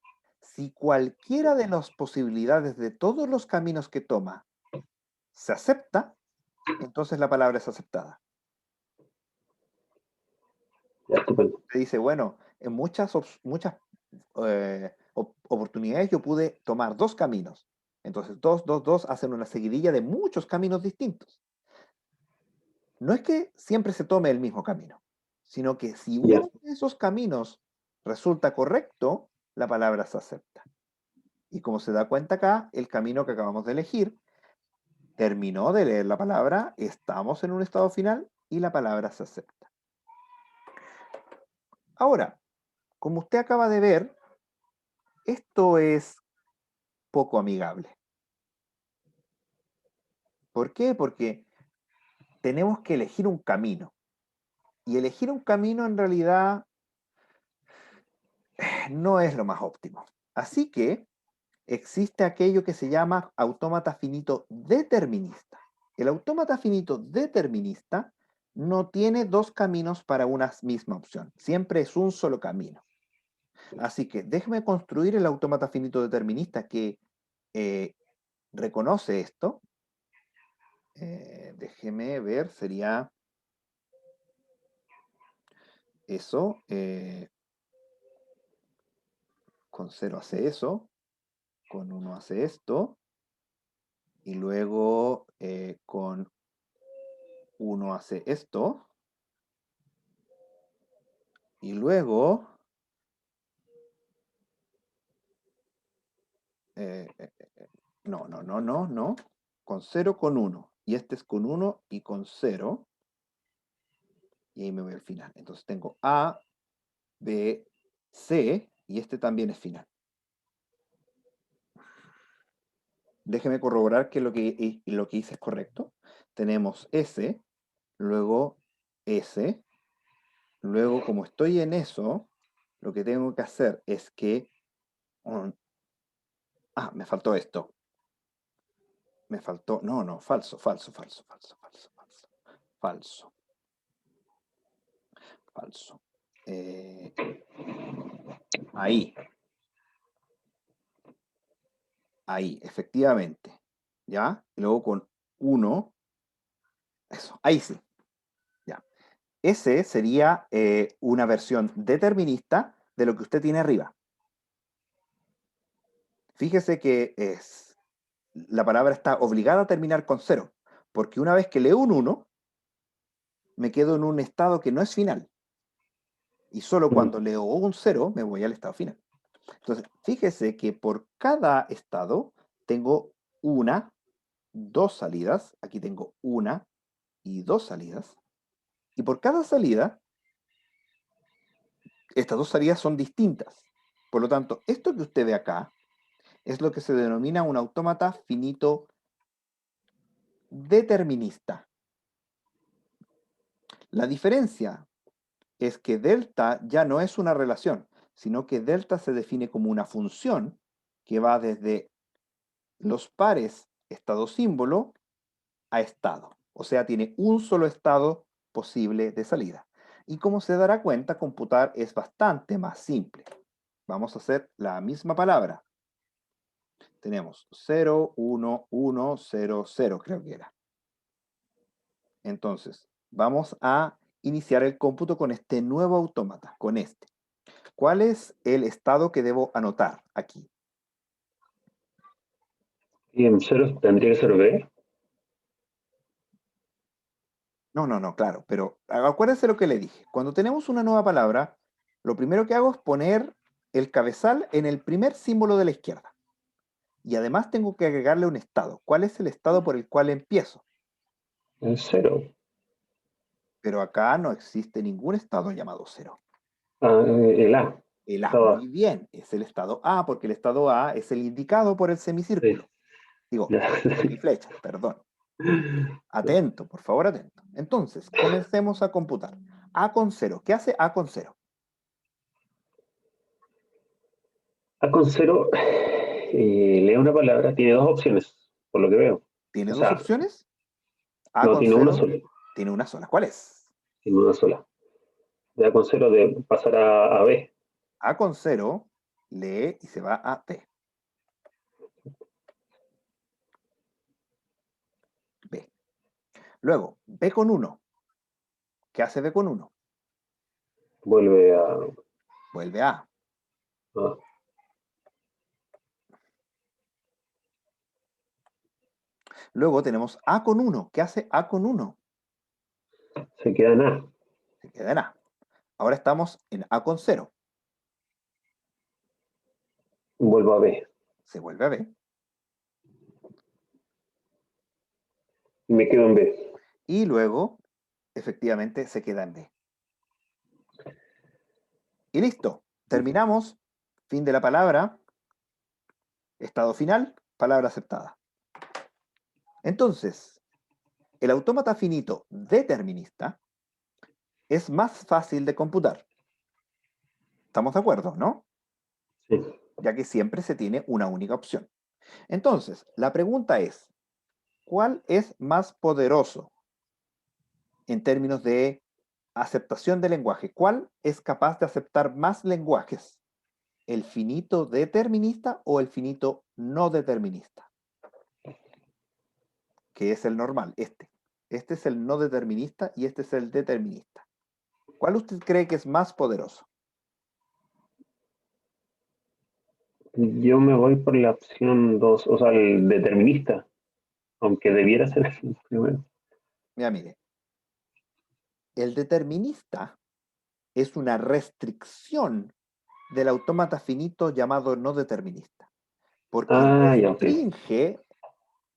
Si cualquiera de las posibilidades de todos los caminos que toma se acepta, entonces la palabra es aceptada. ya, estupendo. Se dice, bueno, en muchas oportunidades yo pude tomar dos caminos. Entonces 2, 2, 2 hacen una seguidilla de muchos caminos distintos. No es que siempre se tome el mismo camino, sino que si Ya. uno de esos caminos resulta correcto, la palabra se acepta. Y como se da cuenta acá, el camino que acabamos de elegir terminó de leer la palabra, estamos en un estado final y la palabra se acepta. Ahora, como usted acaba de ver, esto es poco amigable. ¿Por qué? Porque tenemos que elegir un camino. Y elegir un camino en realidad no es lo más óptimo. Así que existe aquello que se llama autómata finito determinista. El autómata finito determinista no tiene dos caminos para una misma opción. Siempre es un solo camino. Así que déjeme construir el autómata finito determinista que reconoce esto. Déjeme ver, sería eso. Con 0 hace eso, con 1 hace esto, y luego con 1 hace esto, y luego no, con 0 con 1, y este es con 1 y con 0, y ahí me voy al final. Entonces tengo A, B, C, y este también es final. Déjeme corroborar que lo que hice es correcto. Tenemos S, luego S, luego como estoy en eso, lo que tengo que hacer es que... me faltó esto. Me faltó... No, falso. Eh, ahí, efectivamente. ¿Ya? Y luego con 1, eso, ahí sí. Ya. Ese sería una versión determinista de lo que usted tiene arriba. Fíjese que la palabra está obligada a terminar con 0, porque una vez que leo un 1, me quedo en un estado que no es final. Y solo cuando leo un 0 me voy al estado final. Entonces, fíjese que por cada estado tengo una, dos salidas. Aquí tengo una y dos salidas. Y por cada salida, estas dos salidas son distintas. Por lo tanto, esto que usted ve acá es lo que se denomina un autómata finito determinista. La diferencia es que delta ya no es una relación, sino que delta se define como una función que va desde los pares estado-símbolo a estado. O sea, tiene un solo estado posible de salida. Y como se dará cuenta, computar es bastante más simple. Vamos a hacer la misma palabra. Tenemos 0, 1, 1, 0, 0, creo que era. Entonces, vamos a iniciar el cómputo con este nuevo autómata, con este. ¿Cuál es el estado que debo anotar aquí? Y en 0 tendría que ser B. No, claro, pero acuérdense lo que le dije. Cuando tenemos una nueva palabra, lo primero que hago es poner el cabezal en el primer símbolo de la izquierda. Y además tengo que agregarle un estado. ¿Cuál es el estado por el cual empiezo? En 0. Pero acá no existe ningún estado llamado 0. El A. El A, Estaba. muy bien, es el estado A, porque el estado A es el indicado por el Sí. semicírculo. Digo, Ya. semiflecha, perdón. Atento, por favor, atento. Entonces, comencemos a computar. A con 0. ¿Qué hace A con 0? A con 0 lea una palabra, tiene dos opciones, por lo que veo. ¿Tiene O dos sea, opciones? A no con tiene una 0 sola, tiene una sola. ¿Cuál es? tiene una sola. De A con 0 de pasar a B. A con 0 lee y se va a T. B. Luego, B con 1. ¿Qué hace B con 1? Vuelve Vuelve a A. a Luego tenemos A con 1. ¿Qué hace A con 1? Se queda en A. Se queda en A. Ahora estamos en A con 0. Vuelvo a B. Se vuelve a B. Y me quedo en B. Y luego, efectivamente, se queda en B. Y listo. Terminamos. Fin de la palabra. Estado final. Palabra aceptada. Entonces, el autómata finito determinista es más fácil de computar. ¿Estamos de acuerdo, no? Sí. Ya que siempre se tiene una única opción. Entonces, la pregunta es, ¿cuál es más poderoso en términos de aceptación de lenguaje? ¿Cuál es capaz de aceptar más lenguajes? ¿El finito determinista o el finito no determinista? Que es el normal, este. Este es el no determinista y este es el determinista. ¿Cuál usted cree que es más poderoso? Yo me voy por la opción 2, o sea, el determinista, aunque debiera ser el primero. Mira, mire, el determinista es una restricción del autómata finito llamado no determinista, porque Ah, ya, ok. restringe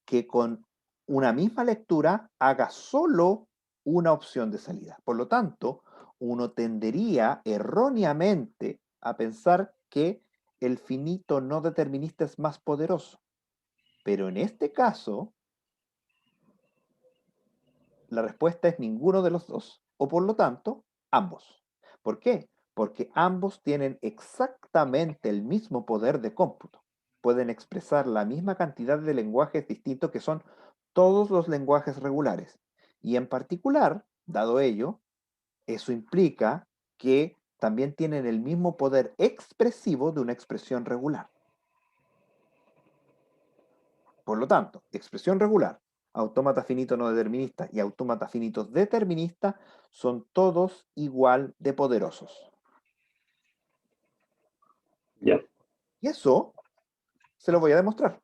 que con una misma lectura haga solo una opción de salida. Por lo tanto, uno tendería erróneamente a pensar que el finito no determinista es más poderoso. Pero en este caso, la respuesta es ninguno de los dos, o por lo tanto, ambos. ¿Por qué? Porque ambos tienen exactamente el mismo poder de cómputo. Pueden expresar la misma cantidad de lenguajes distintos que son todos los lenguajes regulares. Y en particular, dado ello, eso implica que también tienen el mismo poder expresivo de una expresión regular. Por lo tanto, expresión regular, autómata finito no determinista y autómata finito determinista son todos igual de poderosos. Ya. Y eso se lo voy a demostrar.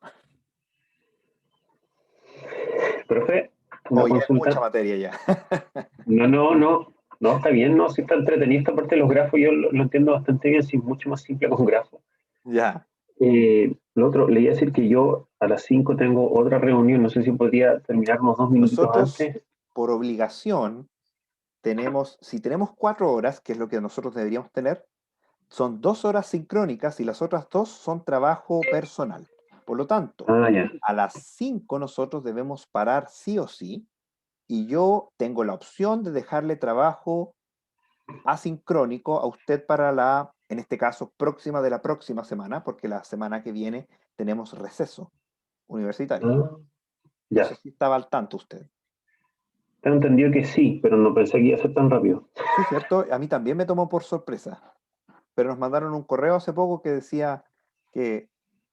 Profe, una Oye, es mucha consulta. materia ya. No, está bien, no, si está entretenido esta parte de los grafos, yo lo entiendo bastante bien, si es mucho más simple con grafos. Ya. Lo otro, le iba a decir que yo a las 5 tengo otra reunión, no sé si podría terminar unos 2 minutitos Nosotros, antes. por obligación, tenemos, si tenemos 4 horas, que es lo que nosotros deberíamos tener, son 2 horas sincrónicas y las otras 2 son trabajo personal. Por lo tanto, Ah, ya. a las 5 nosotros debemos parar sí o sí y yo tengo la opción de dejarle trabajo asincrónico a usted para la, en este caso, próxima de la próxima semana, porque la semana que viene tenemos receso universitario. Ah, No ya. sé si estaba al tanto usted. Tengo entendido que sí, pero no pensé que iba a ser tan rápido. Sí, cierto, a mí también me tomó por sorpresa, pero nos mandaron un correo hace poco que decía que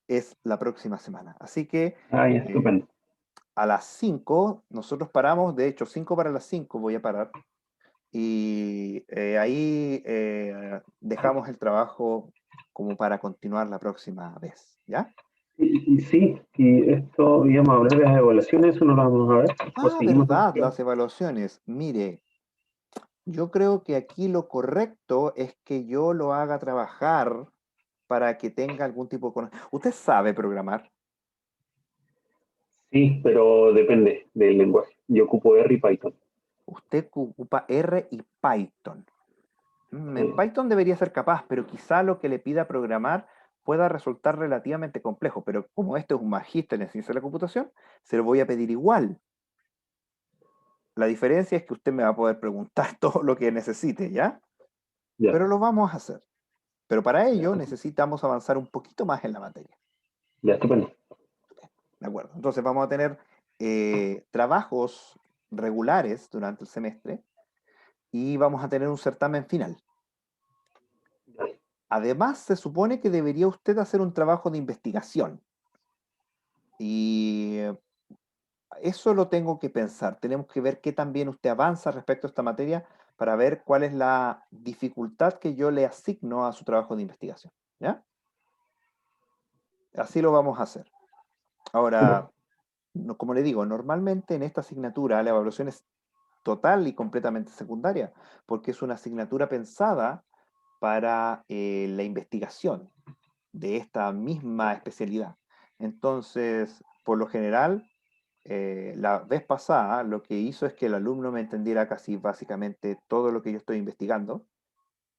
es la próxima semana. Así que Ah, ya, eh, estupendo. a las 5 nosotros paramos, de hecho 5 para las 5 voy a parar, y ahí dejamos el trabajo como para continuar la próxima vez, ¿ya? Y sí, y esto, íbamos a hablar de las evaluaciones, ¿eso no lo vamos a ver? ¿O Ah, seguimos con verdad, esto? las evaluaciones. Mire, yo creo que aquí lo correcto es que yo lo haga trabajar para que tenga algún tipo de ¿Usted sabe programar? Sí, pero depende del lenguaje. Yo ocupo R y Python. Usted ocupa R y Python. En Eh, Python debería ser capaz, pero quizá lo que le pida programar pueda resultar relativamente complejo. Pero como esto es un magíster en ciencia de la computación, se lo voy a pedir igual. La diferencia es que usted me va a poder preguntar todo lo que necesite, ¿ya? ya, Pero lo vamos a hacer. Pero para ello necesitamos avanzar un poquito más en la materia. ya, estupendo. ¿De acuerdo? Entonces vamos a tener trabajos regulares durante el semestre y vamos a tener un certamen final. Ya. Además, se supone que debería usted hacer un trabajo de investigación. Y eso lo tengo que pensar. Tenemos que ver qué también usted avanza respecto a esta materia para ver cuál es la dificultad que yo le asigno a su trabajo de investigación. ¿Ya? Así lo vamos a hacer. Súper. Ahora, como le digo, normalmente en esta asignatura la evaluación es total y completamente secundaria, porque es una asignatura pensada para la investigación de esta misma especialidad. Entonces, por lo general, la vez pasada lo que hizo es que el alumno me entendiera casi básicamente todo lo que yo estoy investigando,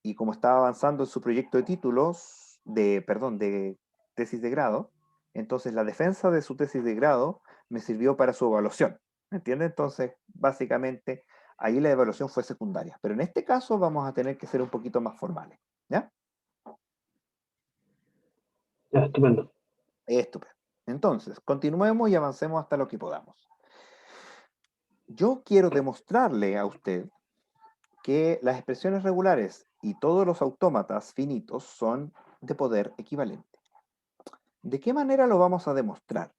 y como estaba avanzando en su proyecto de títulos, perdón, de tesis de grado, entonces la defensa de su tesis de grado me sirvió para su evaluación. ¿Me entiende? Entonces, básicamente, ahí la evaluación fue secundaria. Pero en este caso vamos a tener que ser un poquito más formales. ¿Ya? Ya, estupendo. Estupendo. Entonces, continuemos y avancemos hasta lo que podamos. Yo quiero demostrarle a usted que las expresiones regulares y todos los autómatas finitos son de poder equivalente. ¿De qué manera lo vamos a demostrar?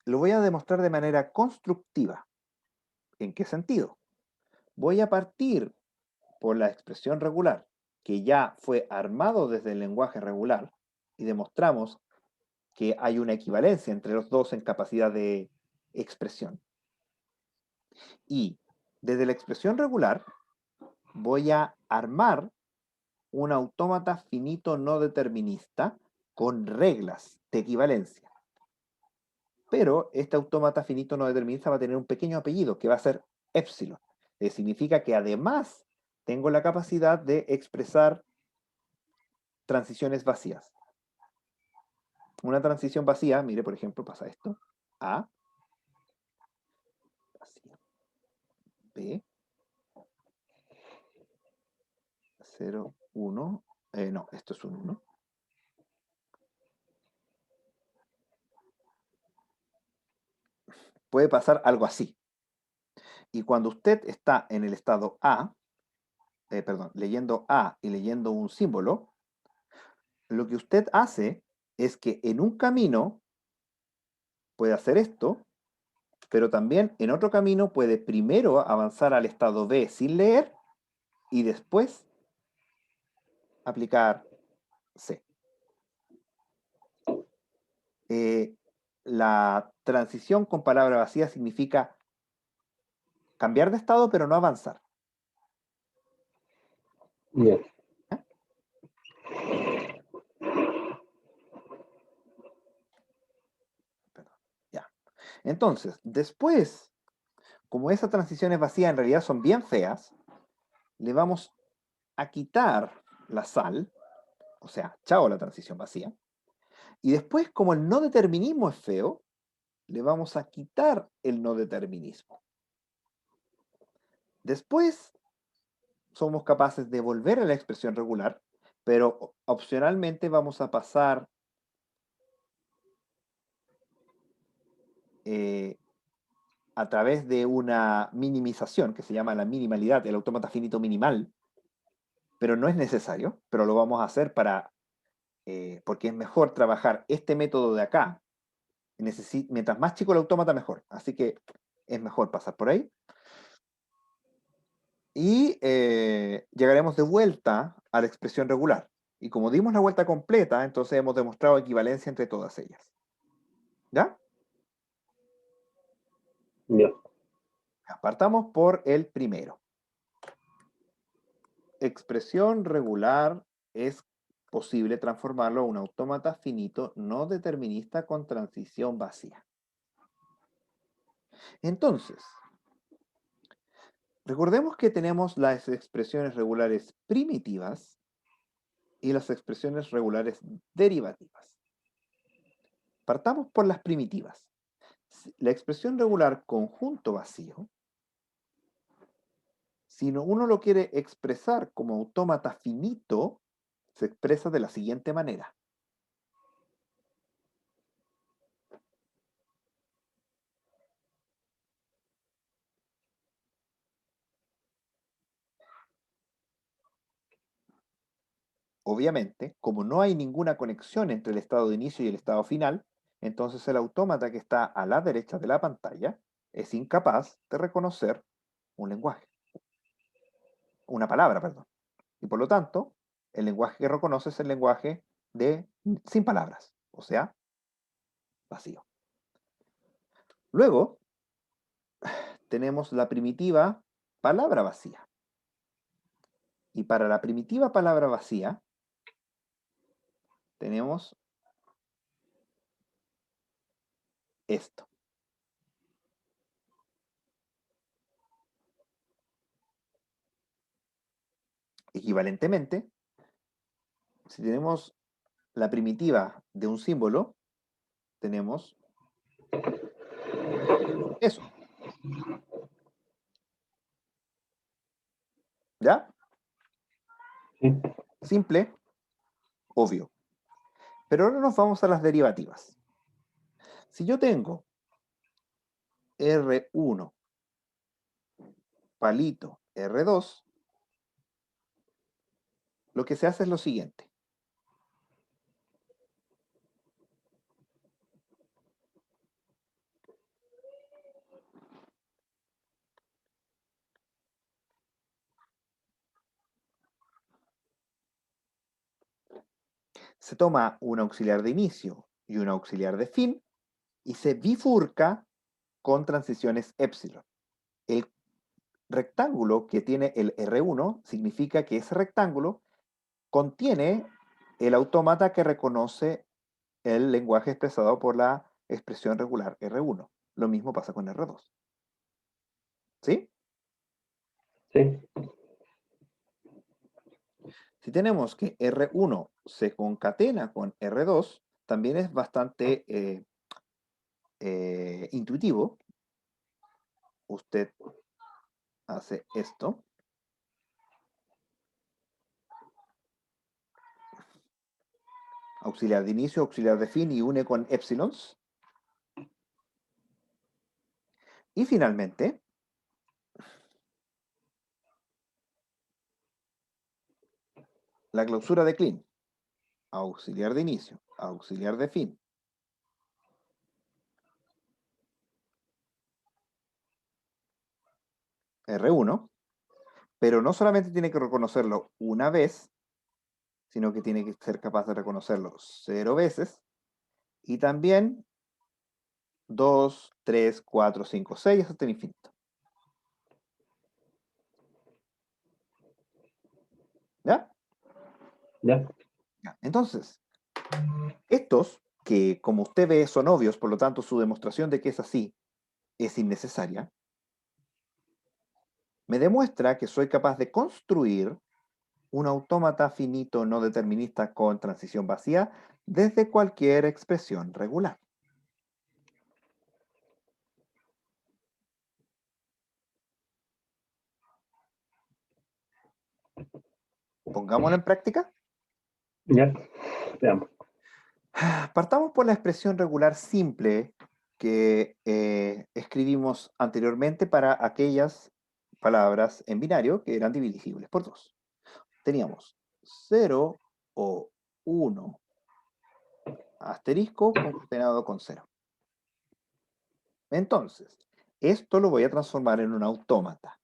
Lo voy a demostrar de manera constructiva. ¿En qué sentido? Voy a partir por la expresión regular, que ya fue armado desde el lenguaje regular, y demostramos que hay una equivalencia entre los dos en capacidad de expresión. Y desde la expresión regular voy a armar un autómata finito no determinista con reglas de equivalencia. Pero este autómata finito no determinista va a tener un pequeño apellido que va a ser épsilon. Significa que además tengo la capacidad de expresar transiciones vacías. Una transición vacía, mire, por ejemplo, pasa esto. A, vacía, B, 0, 1. No, esto es un 1. Puede pasar algo así. Y cuando usted está en el estado A, perdón, leyendo A y leyendo un símbolo, lo que usted hace es que en un camino puede hacer esto, pero también en otro camino puede primero avanzar al estado B sin leer y después aplicar C. La transición con palabra vacía significa cambiar de estado pero no avanzar. Bien. ¿Eh? Perdón, ya. Entonces, después, como esas transiciones vacías en realidad son bien feas, le vamos a quitar la sal, o sea, chao la transición vacía, y después, como el no determinismo es feo, le vamos a quitar el no determinismo. Después somos capaces de volver a la expresión regular, pero opcionalmente vamos a pasar eh, a través de una minimización que se llama la minimalidad, el autómata finito minimal, pero no es necesario, pero lo vamos a hacer porque es mejor trabajar este método de acá. Mientras más chico el autómata, mejor. Así que es mejor pasar por ahí. Y llegaremos de vuelta a la expresión regular. Y como dimos la vuelta completa, entonces hemos demostrado equivalencia entre todas ellas. ¿Ya? Ya. Partamos por el primero. Expresión regular es posible transformarlo a un autómata finito no determinista con transición vacía. Entonces, recordemos que tenemos las expresiones regulares primitivas y las expresiones regulares derivativas. Partamos por las primitivas. La expresión regular conjunto vacío, si uno lo quiere expresar como autómata finito, se expresa de la siguiente manera. Obviamente, como no hay ninguna conexión entre el estado de inicio y el estado final, entonces el autómata que está a la derecha de la pantalla es incapaz de reconocer un lenguaje, una palabra, perdón. Y por lo tanto, el lenguaje que reconoce es el lenguaje sin palabras, o sea, vacío. Luego, tenemos la primitiva palabra vacía. Y para la primitiva palabra vacía, tenemos esto. Equivalentemente, si tenemos la primitiva de un símbolo, tenemos eso. ¿Ya? Sí. Simple, obvio. Pero ahora nos vamos a las derivativas. Si yo tengo R1 palito R2, lo que se hace es lo siguiente. Se toma un auxiliar de inicio y un auxiliar de fin y se bifurca con transiciones epsilon. El rectángulo que tiene el R1 significa que ese rectángulo contiene el autómata que reconoce el lenguaje expresado por la expresión regular R1. Lo mismo pasa con R2. ¿Sí? Sí. Si tenemos que R1 se concatena con R2, también es bastante intuitivo. Usted hace esto. Auxiliar de inicio, auxiliar de fin y une con épsilons. Y finalmente, la clausura de Kleene. Auxiliar de inicio, auxiliar de fin. R1, pero no solamente tiene que reconocerlo una vez, sino que tiene que ser capaz de reconocerlo 0 veces, y también 2, 3, 4, 5, 6 hasta el infinito. ¿Ya? Ya. Ya. Entonces, estos, que como usted ve son obvios, por lo tanto su demostración de que es así es innecesaria, me demuestra que soy capaz de construir un autómata finito no determinista con transición vacía desde cualquier expresión regular. Pongámoslo en práctica. Ya. Veamos. Partamos por la expresión regular simple que escribimos anteriormente para aquellas palabras en binario que eran divisibles por 2. Teníamos 0 o 1 asterisco concatenado con 0. Entonces, esto lo voy a transformar en un autómata.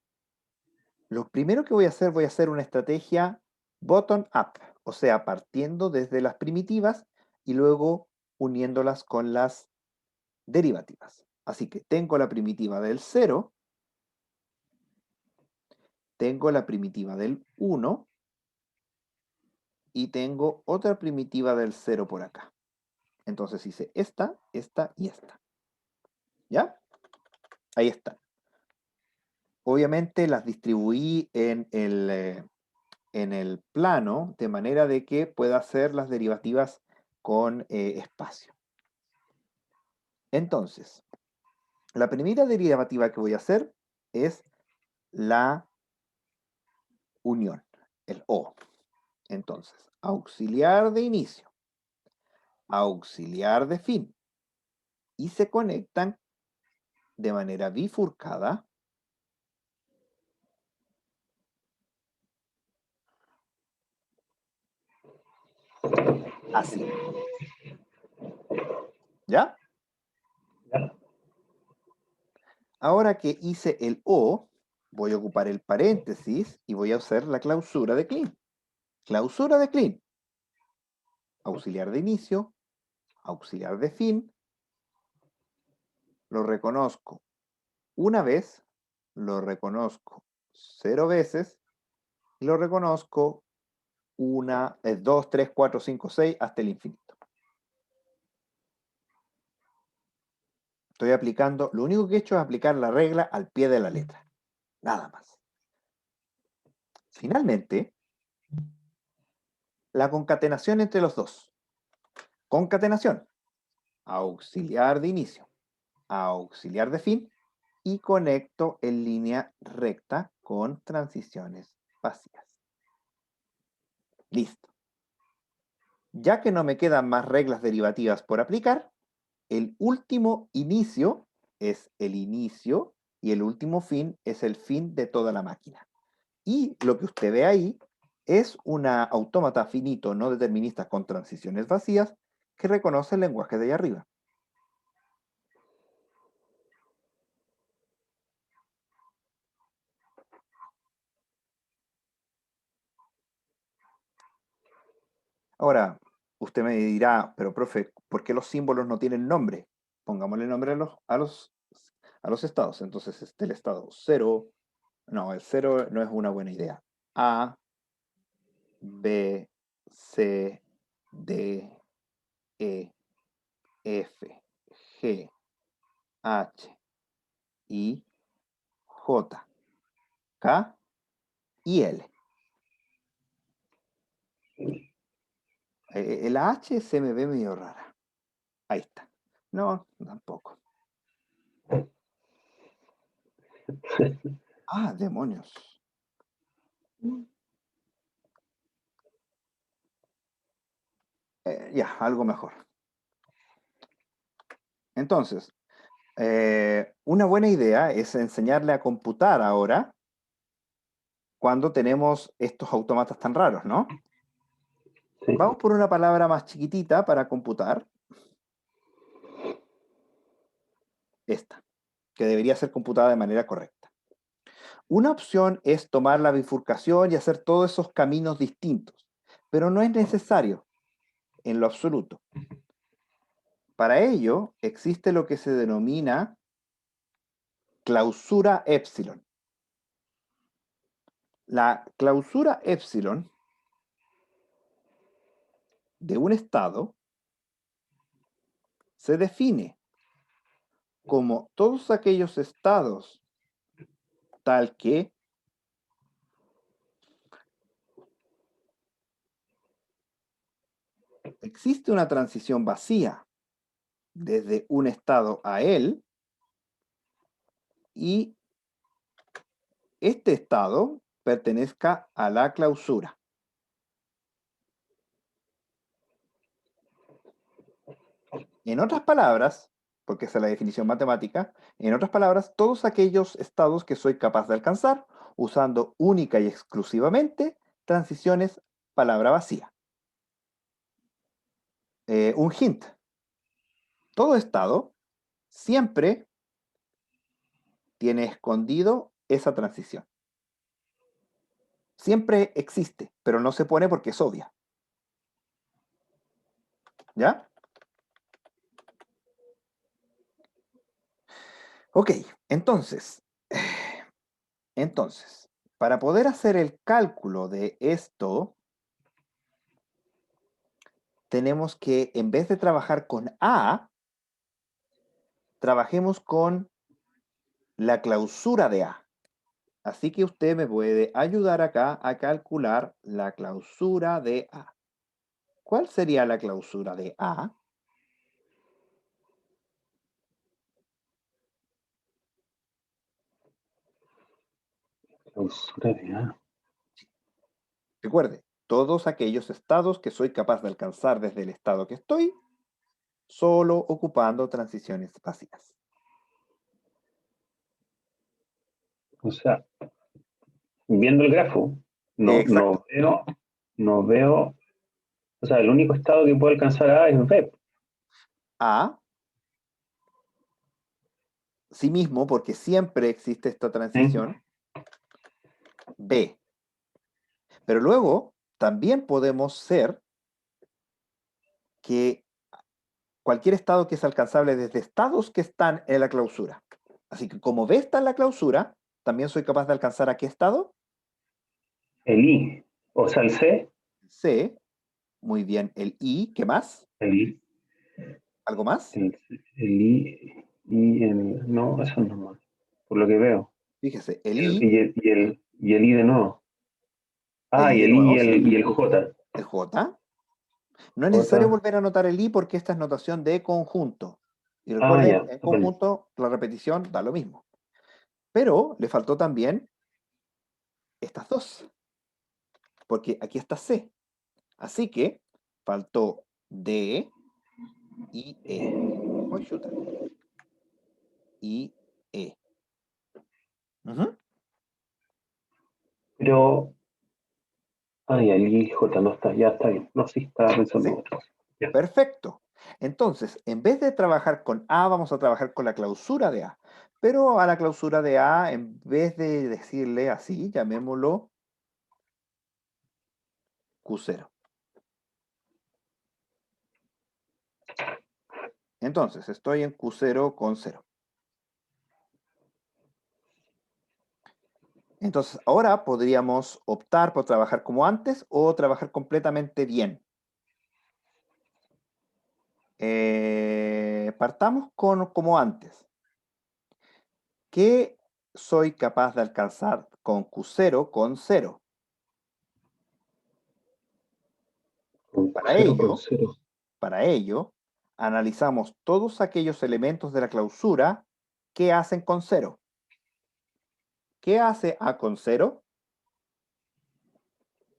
Lo primero que voy a hacer una estrategia bottom-up, o sea, partiendo desde las primitivas y luego uniéndolas con las derivativas. Así que tengo la primitiva del 0, tengo la primitiva del 1 y tengo otra primitiva del 0 por acá. Entonces hice esta, esta y esta. ¿Ya? Ahí están. Obviamente las distribuí en el plano de manera de que pueda hacer las derivativas con espacio. Entonces, la primera derivativa que voy a hacer es la unión, el O. Entonces, auxiliar de inicio, auxiliar de fin, y se conectan de manera bifurcada así. ¿Ya? Ya. Ahora que hice el O, voy a ocupar el paréntesis y voy a hacer la clausura de Kleene. Clausura de Kleene. Auxiliar de inicio, auxiliar de fin, lo reconozco una vez, lo reconozco 0 veces, y lo reconozco 2, 3, 4, 5, 6, hasta el infinito. Estoy aplicando, lo único que he hecho es aplicar la regla al pie de la letra. Nada más. Finalmente, la concatenación entre los dos. Concatenación, auxiliar de inicio, auxiliar de fin, y conecto en línea recta con transiciones vacías. Listo. Ya que no me quedan más reglas derivativas por aplicar, el último inicio es el inicio y el último fin es el fin de toda la máquina. Y lo que usted ve ahí es una autómata finito no determinista con transiciones vacías que reconoce el lenguaje de ahí arriba. Ahora, usted me dirá, pero profe, ¿por qué los símbolos no tienen nombre? Pongámosle nombre a los estados. Entonces, el estado 0, no, el 0 no es una buena idea. A, B, C, D, E, F, G, H, I, J, K y L. La H se me ve medio rara. Ahí está. No, tampoco. Ah, demonios. Ya, algo mejor. Entonces, una buena idea es enseñarle a computar ahora cuando tenemos estos autómatas tan raros, ¿no? Sí. Vamos por una palabra más chiquitita para computar. Esta, que debería ser computada de manera correcta. Una opción es tomar la bifurcación y hacer todos esos caminos distintos, pero no es necesario en lo absoluto. Para ello, existe lo que se denomina clausura epsilon. La clausura epsilon de un estado se define como todos aquellos estados tal que existe una transición vacía desde un estado a él y este estado pertenezca a la clausura. En otras palabras, porque esa es la definición matemática, en otras palabras, todos aquellos estados que soy capaz de alcanzar usando única y exclusivamente transiciones palabra vacía. Un hint. Todo estado siempre tiene escondido esa transición. Siempre existe, pero no se pone porque es obvia. ¿Ya? Ok, entonces, para poder hacer el cálculo de esto, tenemos que, en vez de trabajar con A, trabajemos con la clausura de A. Así que usted me puede ayudar acá a calcular la clausura de A. ¿Cuál sería la clausura de A? Clausura de A. Recuerde, todos aquellos estados que soy capaz de alcanzar desde el estado que estoy, solo ocupando transiciones vacías. O sea, viendo el grafo, Exacto. no veo, o sea, el único estado que puedo alcanzar A es B. A, sí mismo, porque siempre existe esta ¿Eh? transición. B. Pero luego también podemos ser que cualquier estado que es alcanzable desde estados que están en la clausura. Así que como B está en la clausura, también soy capaz de alcanzar ¿a qué estado? El I, o sea, el C, C. Muy bien. El I, ¿qué más? el I, ¿Algo más? el I, no, eso no más, por lo que veo. Fíjese, el Y el, I, y el, y el, y el I de nuevo. el Ah, I y de el I nuevo, sí. y el J. El J. No es necesario J. volver a anotar el I porque esta es notación de conjunto. Y Ah, recuerden, ya, en bueno. conjunto la repetición da lo mismo. Pero le faltó también estas dos, porque aquí está C. Así que faltó D y E. Oh, chuta. Y E. Ujú. Pero, ah, ya, el I, J no está, ya está bien. No, sí, estaba pensando en ¿Sí? otra cosa. Ya. Perfecto. Entonces, en vez de trabajar con A, vamos a trabajar con la clausura de A. Pero a la clausura de A, en vez de decirle así, llamémoslo Q0. Entonces, estoy en Q0 con 0. Entonces, ahora podríamos optar por trabajar como antes o trabajar completamente bien. Partamos con como antes. ¿Qué soy capaz de alcanzar con Q0 con 0? Con Para cero con ello, cero. para ello, analizamos todos aquellos elementos de la clausura que hacen con 0. ¿Qué hace A con 0?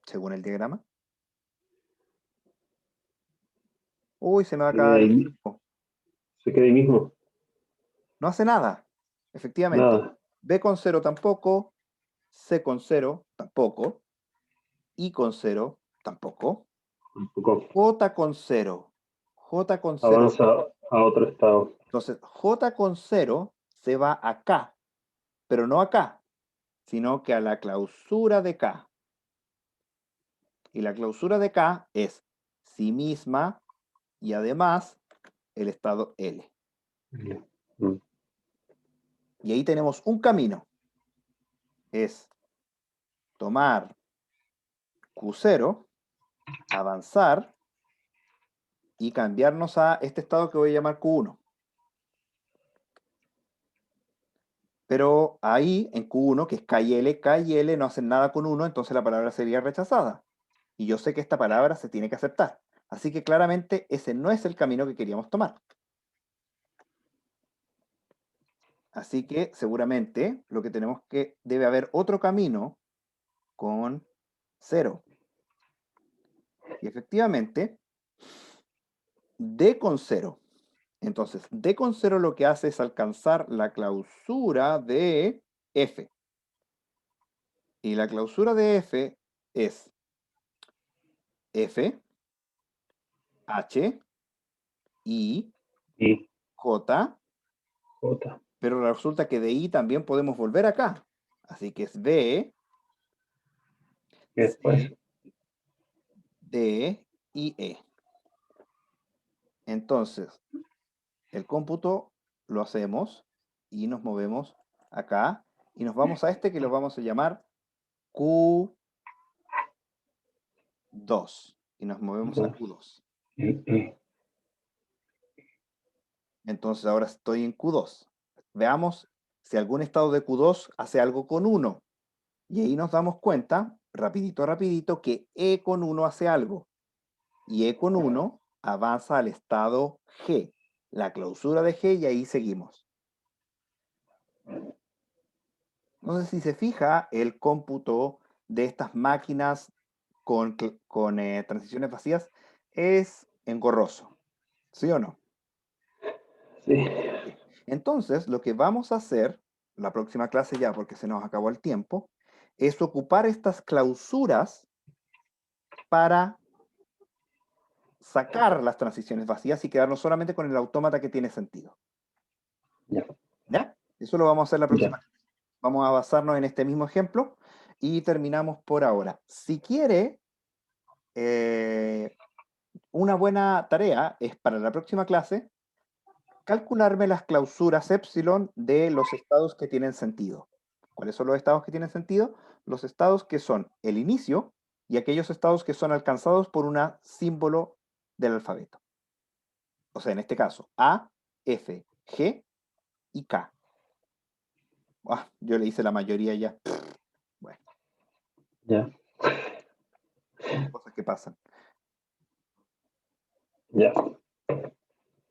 Según el diagrama. Uy, se me va a Se queda acabar el ahí, tiempo. se queda ahí mismo. No hace nada, efectivamente. Nada. B con 0 tampoco, C con 0 tampoco, I con 0 tampoco, Tampoco J con 0, J con 0. avanza a otro estado. Entonces, J con 0 se va acá, pero no acá, sino que a la clausura de K. Y la clausura de K es sí misma y además el estado L. Ya. Mm. Y ahí tenemos un camino. Es tomar Q0, avanzar y cambiarnos a este estado que voy a llamar Q1. Pero ahí, en Q1, que es K y L no hacen nada con 1, entonces la palabra sería rechazada. Y yo sé que esta palabra se tiene que aceptar. Así que claramente ese no es el camino que queríamos tomar. Así que seguramente lo que tenemos que, debe haber otro camino con 0. Y efectivamente, D con 0. Entonces, D con 0 lo que hace es alcanzar la clausura de F. Y la clausura de F es F, H, I, Y J, J. pero resulta que de I también podemos volver acá. Así que es B, Y después, C, D y E. Entonces, el cómputo lo hacemos y nos movemos acá y nos vamos a este que lo vamos a llamar Q2 y nos movemos a dos. Q2. Y Entonces ahora estoy en Q2. Veamos si algún estado de Q2 hace algo con 1. Y ahí nos damos cuenta, rapidito, rapidito, que E con 1 hace algo. Y E con 1 avanza al estado G, la clausura de G, y ahí seguimos. Entonces, si se fija, el cómputo de estas máquinas con transiciones vacías es engorroso. ¿Sí o no? sí. Sí. Entonces, lo que vamos a hacer, la próxima clase ya, porque se nos acabó el tiempo, es ocupar estas clausuras para sacar las transiciones vacías y quedarnos solamente con el autómata que tiene sentido. Ya, ¿Ya? Eso lo vamos a hacer la próxima ya. clase. Vamos a basarnos en este mismo ejemplo y terminamos por ahora. Si quiere, eh, una buena tarea es para la próxima clase calcularme las clausuras epsilon de los estados que tienen sentido. ¿Cuáles son los estados que tienen sentido? Los estados que son el inicio y aquellos estados que son alcanzados por un símbolo del alfabeto. O sea, en este caso, A, F, G y K. Yo le hice la mayoría ya. Bueno. Ya. Cosas que pasan. Ya.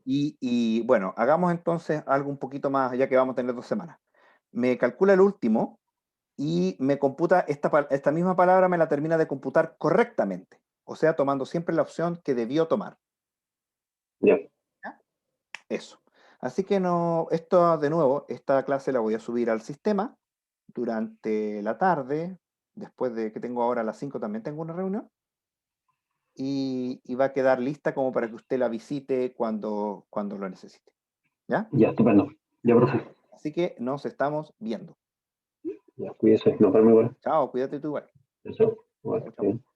Y bueno, hagamos entonces algo un poquito más, ya que vamos a tener 2 semanas. Me calcula el último y me computa esta misma palabra, me la termina de computar correctamente. O sea, tomando siempre la opción que debió tomar. Ya. ¿Ya? Eso. Así que no, esto de nuevo, esta clase la voy a subir al sistema durante la tarde, después de que tengo ahora a las 5 también tengo una reunión, y va a quedar lista como para que usted la visite cuando lo necesite. ¿Ya? Ya, estupendo. Ya, profe. Así que nos estamos viendo. Ya, cuídese. Nos vemos igual. Chao, cuídate tú igual. Eso. Igual, Chao, chao. bien.